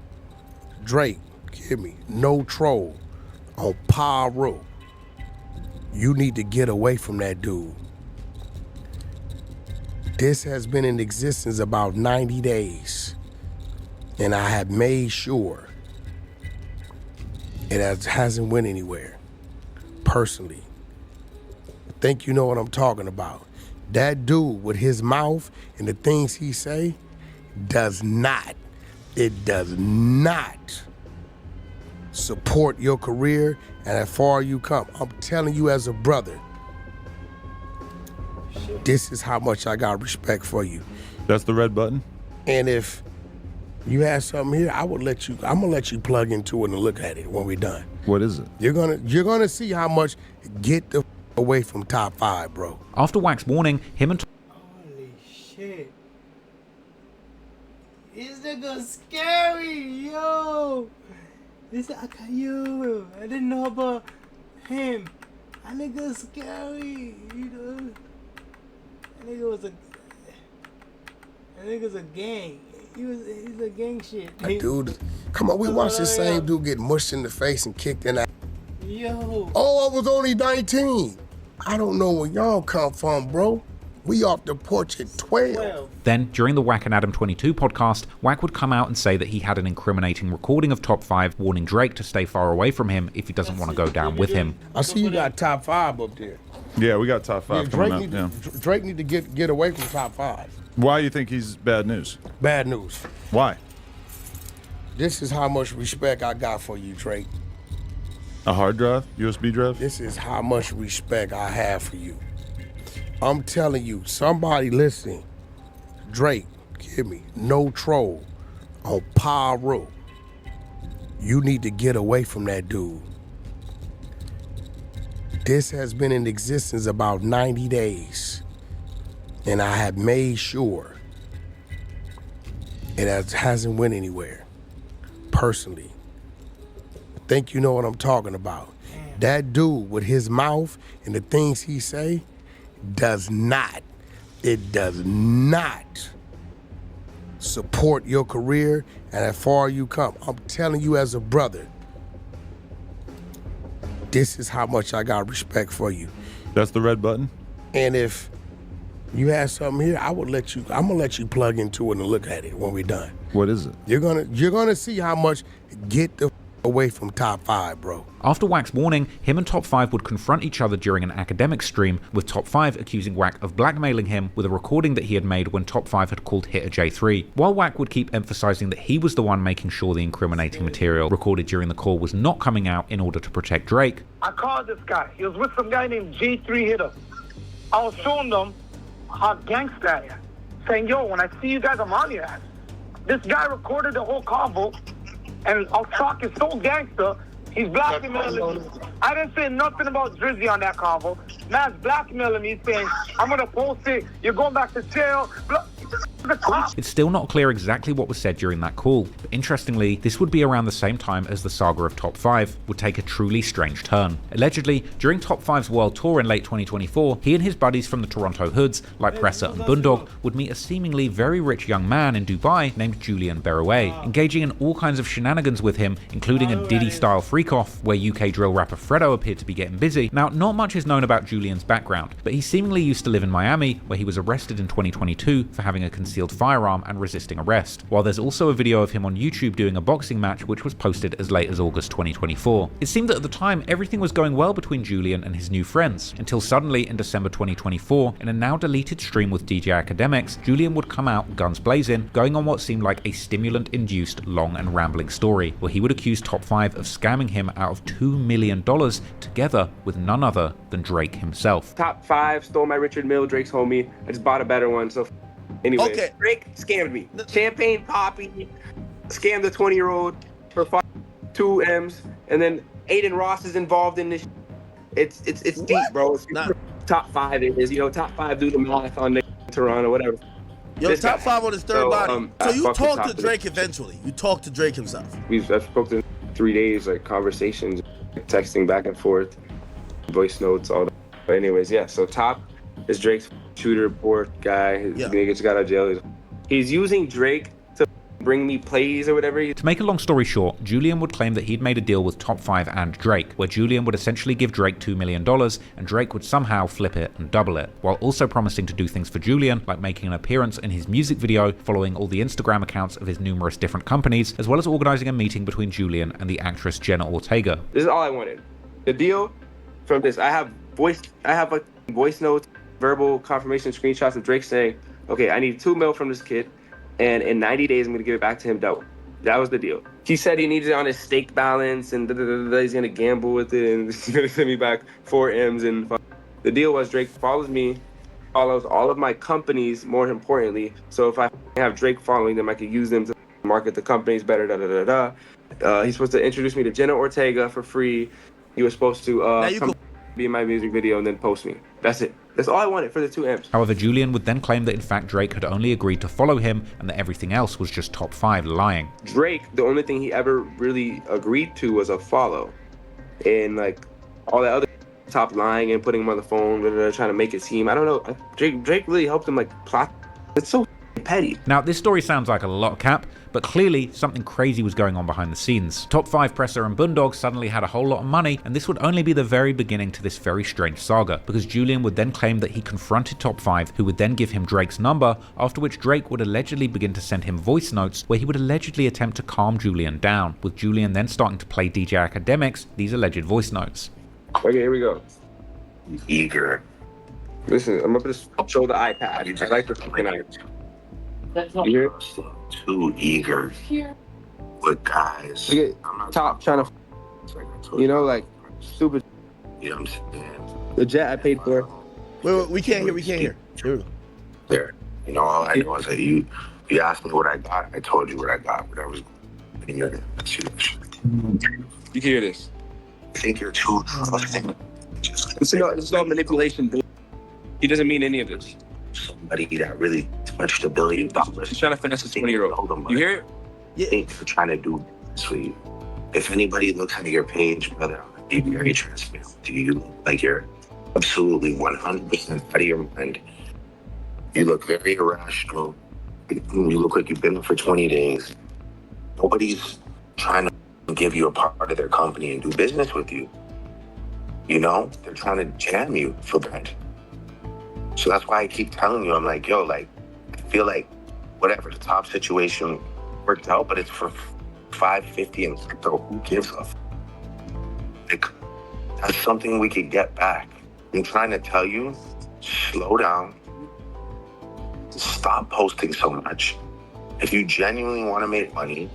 Drake, give me no troll on Pyro. You need to get away from that dude. This has been in existence about 90 days, and I have made sure it hasn't went anywhere. personally. I think you know what I'm talking about. That dude with his mouth and the things he say does not support your career and as far you come. I'm telling you as a brother, this is how much I got respect for you. That's the red button? And if you have something here, I'm gonna let you plug into it and look at it when we're done. What is it? You're gonna see how much get the away from Top 5, bro. After Wack's warning, him and Holy shit. This nigga scary, yo. This yo. I didn't know about him. That nigga scary, you know. That nigga was a gang. He's a gang shit. That dude, come on, we watched the same dude get mushed in the face and kicked in the. Yo. Oh, I was only 19. I don't know where y'all come from, bro. We off the porch at 12. Then, during the Wack and Adam 22 podcast, Wack would come out and say that he had an incriminating recording of Top 5 warning Drake to stay far away from him if he doesn't want to go down with him. I see you got Top 5 up there. Yeah, we got Top 5 coming up. Drake need to get away from Top 5. Why do you think he's bad news? Bad news. Why? This is how much respect I got for you, Drake. A hard drive? USB drive? This is how much respect I have for you. I'm telling you, somebody listening, Drake, give me no troll on Pyro. You need to get away from that dude. This has been in existence about 90 days, and I have made sure it hasn't went anywhere, personally. I think you know what I'm talking about. That dude with his mouth and the things he say does not support your career and as far you come. I'm telling you as a brother, this is how much I got respect for you. That's the red button? And if you have something here, I'm gonna let you plug into it and look at it when we're done. What is it? You're gonna see how much get the away from Top 5, bro. After Wack's warning, him and Top 5 would confront each other during an academic stream, with Top 5 accusing Wack of blackmailing him with a recording that he had made when Top 5 had called Hitter J3. While Wack would keep emphasizing that he was the one making sure the incriminating material recorded during the call was not coming out in order to protect Drake. I called this guy. He was with some guy named J3 Hitter. I was showing them how gangsta I am, saying, yo, when I see you guys, I'm on your ass. This guy recorded the whole convo, and our talk is so gangster, he's blackmailing me. I didn't say nothing about Drizzy on that convo. Man's blackmailing me, saying, I'm gonna post it, you're going back to jail. It's still not clear exactly what was said during that call, but interestingly, this would be around the same time as the saga of Top 5 would take a truly strange turn. Allegedly, during Top 5's world tour in late 2024, he and his buddies from the Toronto hoods, like Presser and Boondog, would meet a seemingly very rich young man in Dubai named Julian Berouet, engaging in all kinds of shenanigans with him, including a Diddy-style freak-off where UK drill rapper Fredo appeared to be getting busy. Now, not much is known about Julian's background, but he seemingly used to live in Miami, where he was arrested in 2022 for having a concealed firearm and resisting arrest, while there's also a video of him on YouTube doing a boxing match which was posted as late as August 2024. It seemed that at the time everything was going well between Julian and his new friends, until suddenly in December 2024, in a now deleted stream with DJ Academics, Julian would come out guns blazing, going on what seemed like a stimulant-induced long and rambling story, where he would accuse Top 5 of scamming him out of $2 million together with none other than Drake himself. Top 5 stole my Richard Mille, Drake's homie. I just bought a better one, so anyway. Okay. Drake scammed me. Champagne Poppy scammed the 20-year-old for 2 M's, and then Aiden Ross is involved in this. It's deep, bro. It's Top 5 it is, Top 5 do the math on the Toronto, whatever. Yo, This Top guy. 5 on his third body. So you fuck the talked top to of the- Drake eventually. You talked to Drake himself. I've spoken to him 3 days, like conversations, texting back and forth, voice notes, all that. But anyways, yeah, so Top is Drake's shooter report guy. His nigga just got out of jail. He's using Drake to bring me plays or whatever. To make a long story short, Julian would claim that he'd made a deal with Top 5 and Drake, where Julian would essentially give Drake $2 million and Drake would somehow flip it and double it, while also promising to do things for Julian, like making an appearance in his music video, following all the Instagram accounts of his numerous different companies, as well as organizing a meeting between Julian and the actress Jenna Ortega. This is all I wanted. The deal from this. I have like voice notes, verbal confirmation screenshots of Drake saying, okay, I need $2 million from this kid, and in 90 days I'm gonna give it back to him. That was the deal. He said he needs it on his stake balance, and he's gonna gamble with it, and he's gonna send me back 4 M's. And the deal was Drake follows me, follows all of my companies, more importantly. So if I have Drake following them, I could use them to market the companies better. He's supposed to introduce me to Jenna Ortega for free. He was supposed to come be in my music video and then post me. That's it. That's all I wanted for the 2 M's. However, Julian would then claim that in fact Drake had only agreed to follow him and that everything else was just Top 5 lying. Drake, the only thing he ever really agreed to was a follow. And like all that other top lying and putting him on the phone, trying to make it seem, I don't know. Drake really helped him like plot. It's so petty. Now, this story sounds like a lot, Cap, but clearly something crazy was going on behind the scenes. Top 5 Presser and Boondogg suddenly had a whole lot of money, and this would only be the very beginning to this very strange saga, because Julian would then claim that he confronted Top 5, who would then give him Drake's number, after which Drake would allegedly begin to send him voice notes where he would allegedly attempt to calm Julian down, with Julian then starting to play DJ Academics these alleged voice notes. Okay, here we go. Eager. Listen, I'm gonna just show the iPad. I like the fucking iPad. You're too eager with guys. Look at Top trying to, like stupid. You know what I'm saying? The jet I paid for. Wait, we can't hear. Here we go. There. You know, all I know is that you asked me what I got. I told you what I got. But I was in your You can hear this. I think you're too. It's no manipulation. He doesn't mean any of this. Somebody that really touched $1 billion. He's trying to finesse a 20-year-old. You hear it? Yeah. Thanks for trying to do this for you. If anybody looks at your page, brother, I'll be very transparent with you. You look like you're absolutely 100% out of your mind. You look very irrational. You look like you've been there for 20 days. Nobody's trying to give you a part of their company and do business with you. You know, they're trying to jam you for bread. So that's why I keep telling you, I'm like, yo, like, I feel like whatever, the Top situation worked out, but it's for $550 in crypto. Who gives a f? Like, that's something we could get back. I'm trying to tell you, slow down. Stop posting so much. If you genuinely want to make money,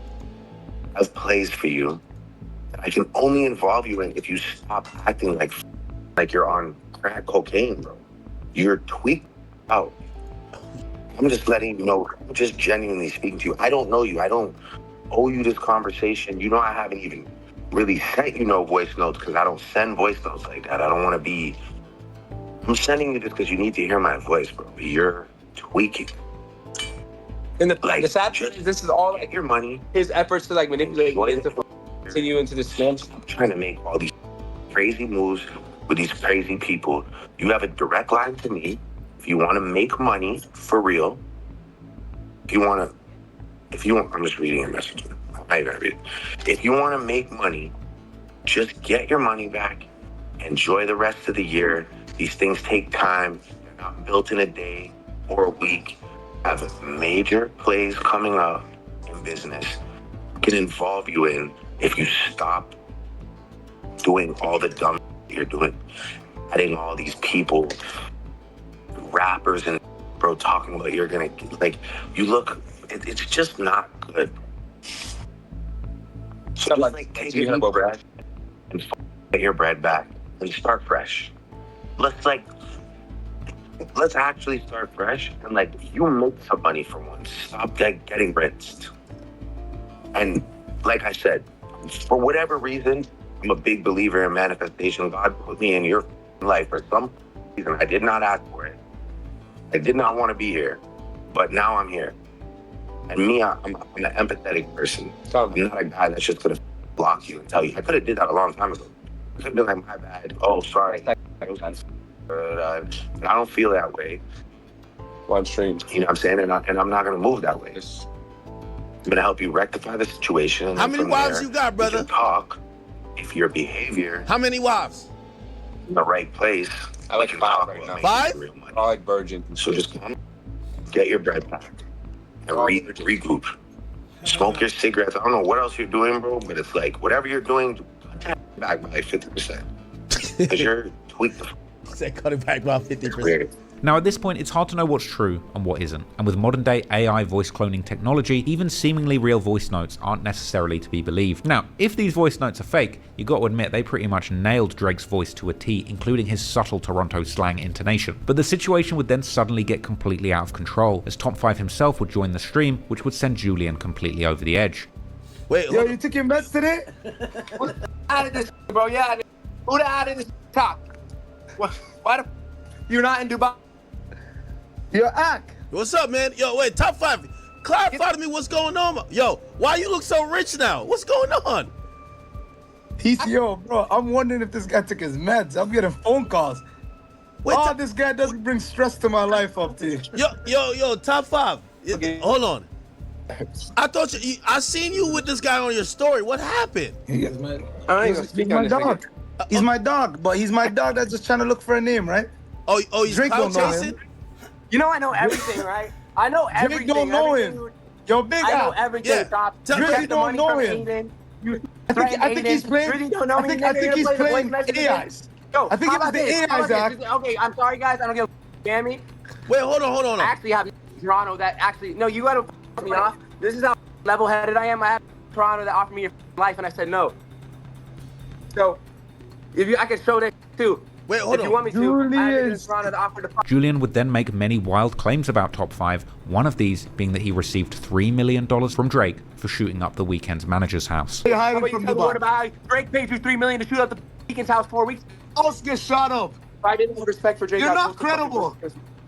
I have plays for you. I can only involve you in if you stop acting like you're on crack cocaine, bro. You're tweaked out. I'm just letting you know, I'm just genuinely speaking to you. I don't know you. I don't owe you this conversation. You know, I haven't even really sent you no voice notes because I don't send voice notes like that. I don't want to be... I'm sending you this because you need to hear my voice, bro. You're tweaking. And the sad thing is, this is all like your money. His efforts to like manipulate you to continue into this scam. Stop trying to make all these crazy moves with these crazy people. You have a direct line to me. If you want to make money for real, I'm just reading your message. I'm not even read it. If you want to make money, just get your money back. Enjoy the rest of the year. These things take time. They're not built in a day or a week. I have major plays coming up in business. Can involve you in if you stop doing all the dumb you're doing, adding all these people, rappers and bro talking about you're gonna like you look. It's just not good. So just like take your bread and get your bread back and start fresh. Let's actually start fresh and like you make some money for once. Stop getting rinsed. And like I said, for whatever reason, I'm a big believer in manifestation. God put me in your life for some reason. I did not ask for it. I did not want to be here, but now I'm here. And me, I'm an empathetic person. I'm not a guy that's just gonna block you and tell you. I could have did that a long time ago. I could have been like, my bad. Oh, sorry. And I don't feel that way. One stream. You know what I'm saying? And I'm not gonna move that way. I'm gonna help you rectify the situation. And how many wives you got, brother? Talk. If your behavior. How many wives? In the right place. I like 5 right now. 5? I like virgin. So just come, get your bread back, and regroup. Smoke your cigarettes. I don't know what else you're doing, bro, but it's like whatever you're doing, cut that back by 50%. Because you're tweaked. Said cut it back about 50%. Now at this point, it's hard to know what's true and what isn't, and with modern day AI voice cloning technology, even seemingly real voice notes aren't necessarily to be believed. Now, if these voice notes are fake, you got to admit they pretty much nailed Drake's voice to a T, including his subtle Toronto slang intonation. But the situation would then suddenly get completely out of control, as Top 5 himself would join the stream, which would send Julian completely over the edge. Wait, Yo, you took your meds today? Out of this, bro. Yeah. Who the out of this top? Why the you're not in Dubai? Yo, Ak. What's up, man? Yo, wait, Top 5. Clarify to me what's going on. Yo, why you look so rich now? What's going on? Yo, bro, I'm wondering if this guy took his meds. I'm getting phone calls. Wait, this guy doesn't bring stress to my life up to you. Yo, Top 5. Okay. Hold on. I thought I seen you with this guy on your story. What happened? He's my dog. He's my dog, but he's my dog that's just trying to look for a name, right? Oh, he's Drake don't know him. You know I know everything, right? I know everything. Drake don't know him. Yo, big guy. I know everything. Top. Drake don't know him. I think he's playing. I think he's playing AIs. Yo, I think it was the AIs act. Okay, I'm sorry, guys. I don't give a damn me. Wait, hold on. I actually have Toronto that actually. No, you gotta f me off. This is how level-headed I am. I have Toronto that offered me a life, and I said no. So, I can show that too. Wait, hold on. If you want me to, I have Toronto that offered the. Julian would then make many wild claims about Top 5, one of these being that he received $3 million from Drake for shooting up the Weeknd's manager's house. You're hiding from Dubai. About Drake paid you $3 million to shoot up the Weeknd's house 4 weeks. Let's get shot up. I didn't have respect for Drake. You're not credible.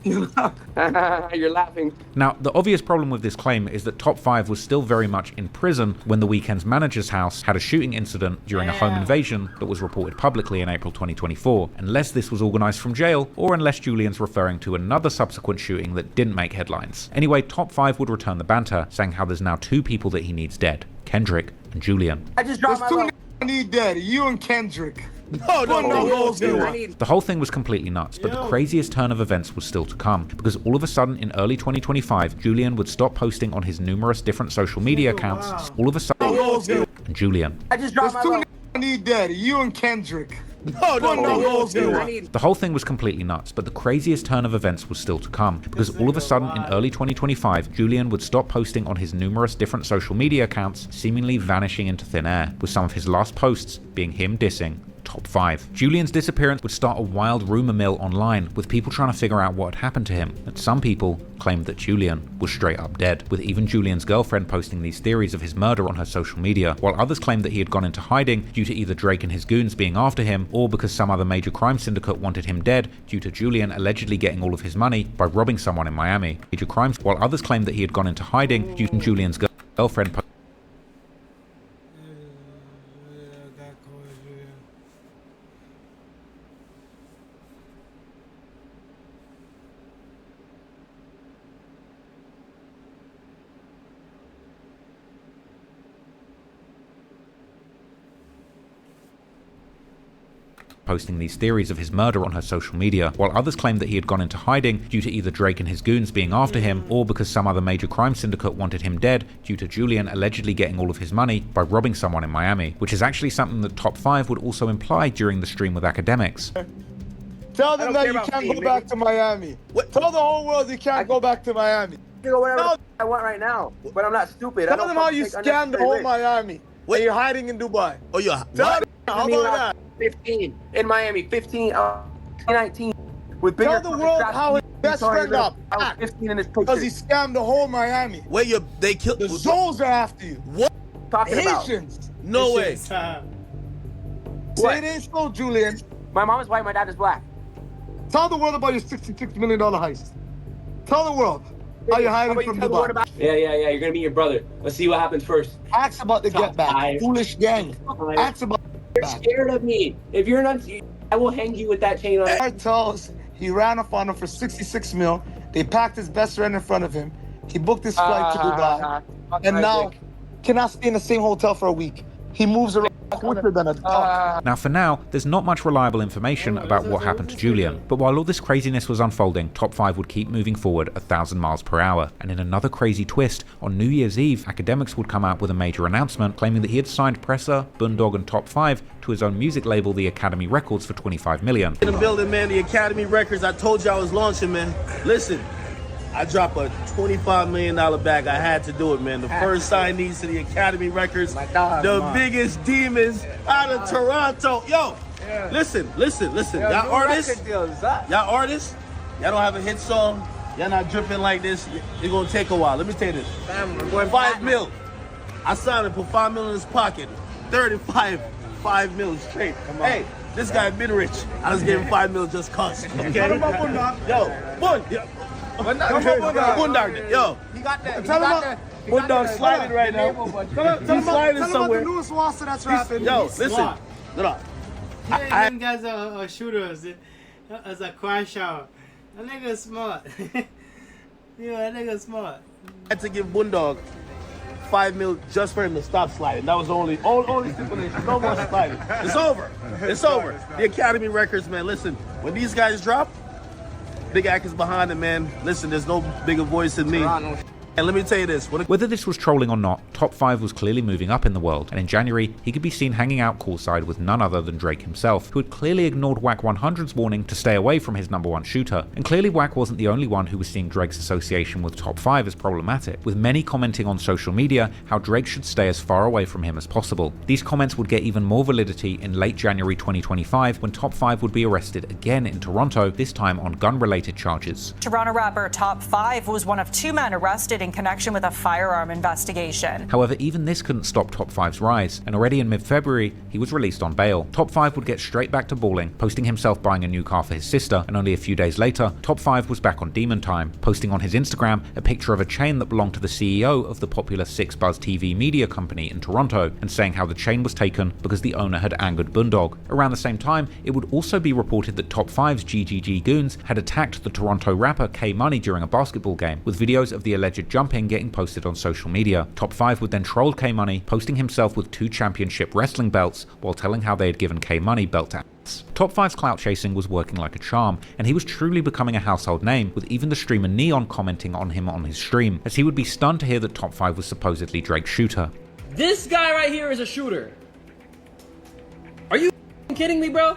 You're laughing. Now, the obvious problem with this claim is that Top 5 was still very much in prison when the Weeknd's manager's house had a shooting incident during a home invasion that was reported publicly in April 2024, unless this was organised from jail, or unless Julian's referring to another subsequent shooting that didn't make headlines. Anyway, Top 5 would return the banter, saying how there's now 2 people that he needs dead, Kendrick and Julian. I just dropped my There's 2 I need dead, you and Kendrick. No. The whole thing was completely nuts, but the craziest turn of events was still to come, because all of a sudden in early 2025, Julian would stop posting on his numerous different social media accounts. All of a sudden, and Julian. I just dropped There's 2 I need dead, you and Kendrick. No. The whole thing was completely nuts, but the craziest turn of events was still to come, because all of a sudden in early 2025, Julian would stop posting on his numerous different social media accounts, seemingly vanishing into thin air, with some of his last posts being him dissing Top 5. Julian's disappearance would start a wild rumor mill online, with people trying to figure out what had happened to him, and some people claimed that Julian was straight up dead, with even Julian's girlfriend posting these theories of his murder on her social media, while others claimed that he had gone into hiding due to either Drake and his goons being after him, or because some other major crime syndicate wanted him dead due to Julian allegedly getting all of his money by robbing someone in Miami. Major crimes, while others claimed that he had gone into hiding due to Julian's girlfriend posting these theories of his murder on her social media, while others claimed that he had gone into hiding due to either Drake and his goons being after him, or because some other major crime syndicate wanted him dead due to Julian allegedly getting all of his money by robbing someone in Miami, which is actually something that Top 5 would also imply during the stream with academics. Tell them that you can't go back to Miami. Tell the whole world you can't go back to Miami. I can go wherever I want right now, but I'm not stupid. Tell them how you scammed the whole Miami. Wait, you're hiding in Dubai. Oh, yeah. Tell them how about that. 15 in Miami, 19 with bigger. Tell the world how his best friend got back 15 in his picture. because he scammed the whole Miami. Wait, they killed the Zoles are after you. What? Talking Haitians. About? No way. Say it ain't so, Julian. My mom is white, my dad is black. Tell the world about your $66 million heist. Tell the world how you're hiding from Dubai. Yeah. You're gonna meet your brother. Let's see what happens first. Ask about the get back. Foolish gang. Ask about. You're scared of me. If you're not, I will hang you with that chain on. Art tells he ran up on him for 66 mil. They packed his best friend in front of him. He booked his flight to Dubai, and now cannot stay in the same hotel for a week. He moves around quicker than a duck. Now for now, there's not much reliable information about what happened to Julian, but while all this craziness was unfolding, Top 5 would keep moving forward 1,000 miles per hour. And in another crazy twist, on New Year's Eve, Academics would come out with a major announcement claiming that he had signed Presser, Bundog and Top 5 to his own music label, the Academy Records, for $25 million. In the building, man, the Academy Records, I told you I was launching, man. Listen, I dropped a $25 million bag. I had to do it, man. The first signees to the Academy Records, the biggest demons out of Toronto. Yo, listen. Y'all artists, y'all don't have a hit song. Y'all not dripping like this. It's gonna take a while. Let me tell you this. $5 million. I signed it, put $5 million in his pocket. 35, $5 million straight. Hey, this guy been rich. I just gave him $5 million just cause. Okay? Yo, Bundog, yo. He got that. Tell him Bundog sliding right now. He's sliding somewhere. The newest monster that's rapping. Yo, listen. Them guys are shooters. As a crash out. That nigga smart. Yeah, that nigga smart. I had to give Bundog $5 million just for him to stop sliding. That was the only stipulation. No more sliding. It's over. It's over. The Academy Records, man. Listen, when these guys drop, Big Act is behind it, man. Listen, there's no bigger voice than me. And let me tell you this. Whether this was trolling or not, Top 5 was clearly moving up in the world, and in January, he could be seen hanging out courtside with none other than Drake himself, who had clearly ignored Wack 100's warning to stay away from his #1 shooter. And clearly Wack wasn't the only one who was seeing Drake's association with Top 5 as problematic, with many commenting on social media how Drake should stay as far away from him as possible. These comments would get even more validity in late January 2025 when Top 5 would be arrested again in Toronto, this time on gun-related charges. Toronto rapper Top 5 was one of 2 men arrested in connection with a firearm investigation. However, even this couldn't stop Top 5's rise, and already in mid-February, he was released on bail. Top 5 would get straight back to balling, posting himself buying a new car for his sister, and only a few days later, Top 5 was back on Demon Time, posting on his Instagram a picture of a chain that belonged to the CEO of the popular 6Buzz TV media company in Toronto, and saying how the chain was taken because the owner had angered Bundog. Around the same time, it would also be reported that Top 5's GGG goons had attacked the Toronto rapper K Money during a basketball game, with videos of the alleged jumping getting posted on social media. Top 5 would then troll K Money, posting himself with 2 championship wrestling belts while telling how they had given K Money belt tats. Top 5's clout chasing was working like a charm, and he was truly becoming a household name, with even the streamer Neon commenting on him on his stream, as he would be stunned to hear that Top 5 was supposedly Drake's shooter. This guy right here is a shooter. Are you kidding me, bro?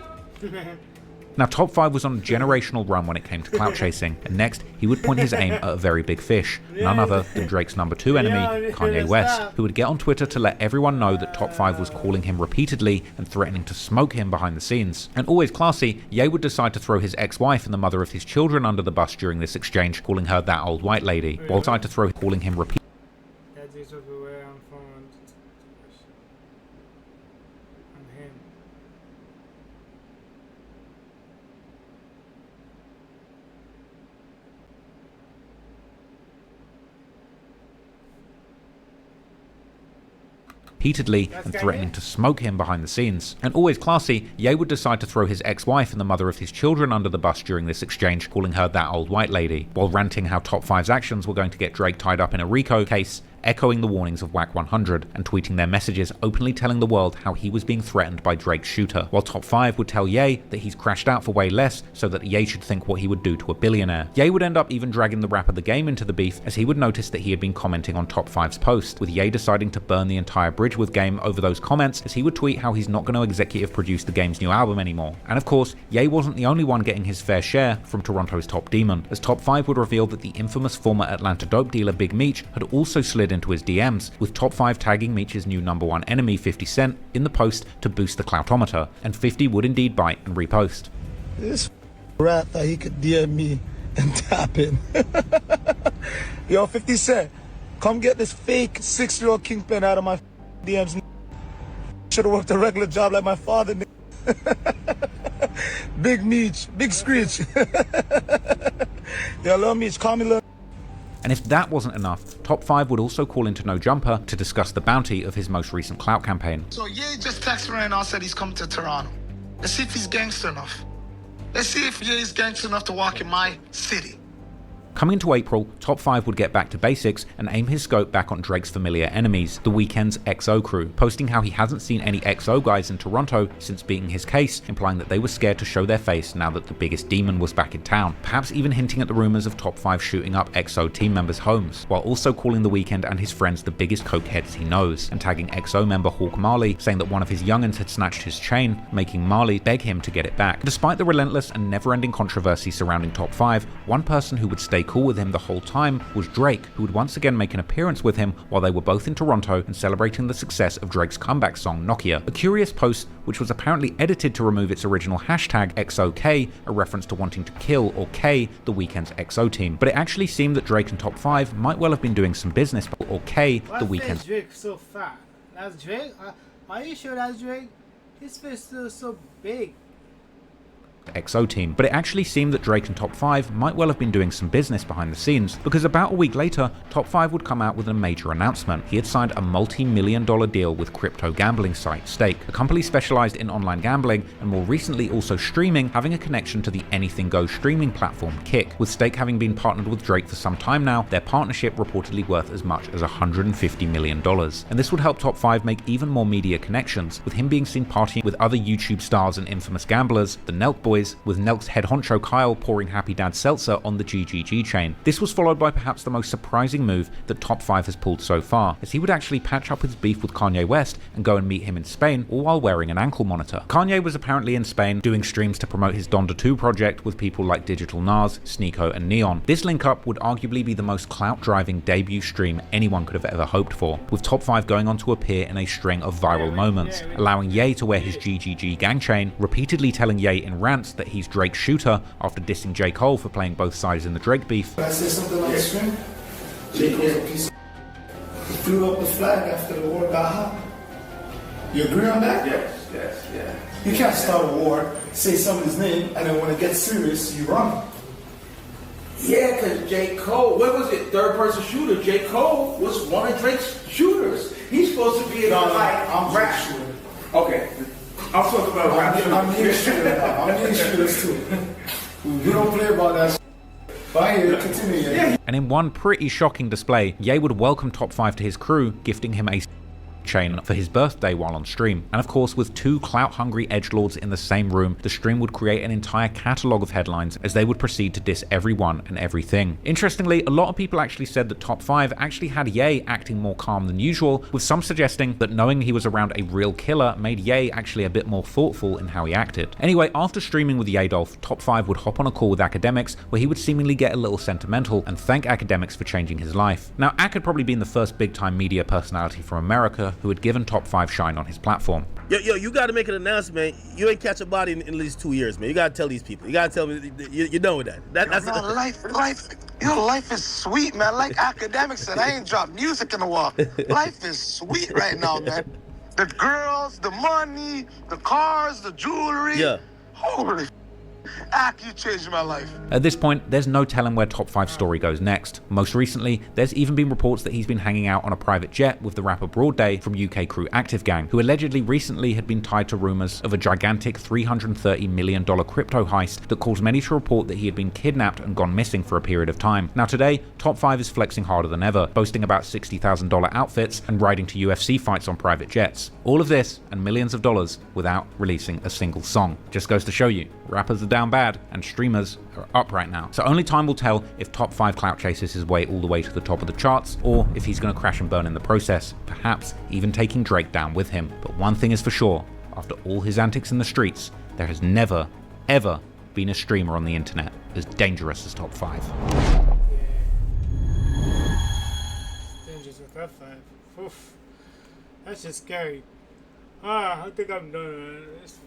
Now, Top 5 was on a generational run when it came to clout chasing, and next, he would point his aim at a very big fish, none other than Drake's #2 enemy, Kanye West, who would get on Twitter to let everyone know that Top 5 was calling him repeatedly and threatening to smoke him behind the scenes. And always classy, Ye would decide to throw his ex-wife and the mother of his children under the bus during this exchange, calling her that old white lady, while decide to throw calling him repeatedly. And threatening to smoke him behind the scenes. And always classy, Ye would decide to throw his ex-wife and the mother of his children under the bus during this exchange, calling her that old white lady, while ranting how Top 5's actions were going to get Drake tied up in a RICO case, echoing the warnings of Wack 100 and tweeting their messages openly telling the world how he was being threatened by Drake's shooter, while Top 5 would tell Ye that he's crashed out for way less so that Ye should think what he would do to a billionaire. Ye would end up even dragging the rapper The Game into the beef, as he would notice that he had been commenting on Top 5's post, with Ye deciding to burn the entire bridge with Game over those comments, as he would tweet how he's not going to executive produce The Game's new album anymore. And of course, Ye wasn't the only one getting his fair share from Toronto's top demon, as Top 5 would reveal that the infamous former Atlanta dope dealer Big Meech had also slid into his DMs, with Top 5 tagging Meech's new #1 enemy 50 Cent in the post to boost the cloutometer, and 50 would indeed bite and repost. This rat thought he could DM me and tap in. Yo, 50 Cent, come get this fake 6-year-old kingpin out of my DMs. Should have worked a regular job like my father. Big Meech, Big Screech. Yo, love Meech, call me love. And if that wasn't enough, Top 5 would also call into No Jumper to discuss the bounty of his most recent clout campaign. So Ye just texted me right now, said he's coming to Toronto. Let's see if he's gangster enough. Let's see if Ye is gangster enough to walk in my city. Coming into April, Top 5 would get back to basics and aim his scope back on Drake's familiar enemies, the Weeknd's XO crew, posting how he hasn't seen any XO guys in Toronto since beating his case, implying that they were scared to show their face now that the biggest demon was back in town, perhaps even hinting at the rumours of Top 5 shooting up XO team members' homes, while also calling the Weeknd and his friends the biggest cokeheads he knows, and tagging XO member Hawk Marley, saying that one of his young'uns had snatched his chain, making Marley beg him to get it back. Despite the relentless and never-ending controversy surrounding Top 5, one person who would stay cool with him the whole time was Drake, who would once again make an appearance with him while they were both in Toronto and celebrating the success of Drake's comeback song Nokia. A curious post which was apparently edited to remove its original hashtag XOK, a reference to wanting to kill or K the Weeknd's XO team. But it actually seemed that Drake and Top 5 might well have been doing some business, or K the Weeknd's Drake so fat? That's Drake? Are you sure that's Drake? His face is so big. XO team, but it actually seemed that Drake and Top 5 might well have been doing some business behind the scenes, because about a week later, Top 5 would come out with a major announcement. He had signed a multi-million-dollar deal with crypto gambling site Stake, a company specialized in online gambling and more recently also streaming, having a connection to the Anything Goes streaming platform Kick. With Stake having been partnered with Drake for some time now, their partnership reportedly worth as much as $150 million. And this would help Top 5 make even more media connections, with him being seen partying with other YouTube stars and infamous gamblers, the Nelk Boys, with Nelk's head honcho Kyle pouring Happy Dad seltzer on the GGG chain. This was followed by perhaps the most surprising move that Top 5 has pulled so far, as he would actually patch up his beef with Kanye West and go and meet him in Spain, all while wearing an ankle monitor. Kanye was apparently in Spain doing streams to promote his Donda 2 project with people like Digital Nas, Sneeko and Neon. This link up would arguably be the most clout-driving debut stream anyone could have ever hoped for, with Top 5 going on to appear in a string of viral moments, allowing Ye to wear his GGG gang chain, repeatedly telling Ye in rants that he's Drake's shooter after dissing J. Cole for playing both sides in the Drake beef. Can I say something on the stream? J. Cole's a piece of he flew up the flag after the war got hot. You agree on that? Yes. You can't start a war, say somebody's name, and then when it gets serious, you run. Yeah, because J. Cole, what was it? Third person shooter. J. Cole was one of Drake's shooters. He's supposed to be able to I'm rap. shooter. Okay. I'm talking about rap. I'm here shooter now. I'm here shooters too. We don't play about that. But here, continue. And in one pretty shocking display, Ye would welcome Top 5 to his crew, gifting him a chain for his birthday while on stream. And of course, with two clout-hungry edgelords in the same room, the stream would create an entire catalogue of headlines as they would proceed to diss everyone and everything. Interestingly, a lot of people actually said that Top 5 actually had Ye acting more calm than usual, with some suggesting that knowing he was around a real killer made Ye actually a bit more thoughtful in how he acted. Anyway, after streaming with Yadolf, Top 5 would hop on a call with Academics where he would seemingly get a little sentimental and thank Academics for changing his life. Now, Ac had probably been the first big-time media personality from America who had given Top 5 shine on his platform. Yo, you got to make an announcement. You ain't catch a body in at least 2 years, man. You got to tell these people. You got to tell me you're done with that. That's Life is sweet, man. Like Academics said, I ain't dropped music in a while. Life is sweet right now, man. The girls, the money, the cars, the jewelry. Yeah. Holy Ak, you changed my life. At this point, there's no telling where Top 5's story goes next. Most recently, there's even been reports that he's been hanging out on a private jet with the rapper Broadday from UK crew Active Gang, who allegedly recently had been tied to rumours of a gigantic $330 million crypto heist that caused many to report that he had been kidnapped and gone missing for a period of time. Now today, Top 5 is flexing harder than ever, boasting about $60,000 outfits and riding to UFC fights on private jets. All of this and millions of dollars without releasing a single song. Just goes to show you, rappers are down bad and streamers are up right now. So only time will tell if Top 5 clout chases his way all the way to the top of the charts, or if he's going to crash and burn in the process, perhaps even taking Drake down with him. But one thing is for sure, after all his antics in the streets, there has never, ever been a streamer on the internet as dangerous as Top 5. Dangerous with Top 5. Oof. That's just scary. I think I'm done.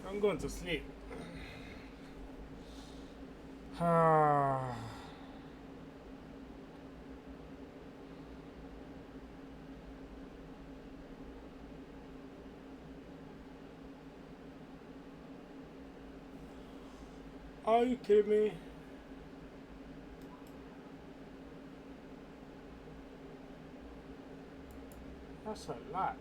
I'm going to sleep. Are you kidding me? That's a lot.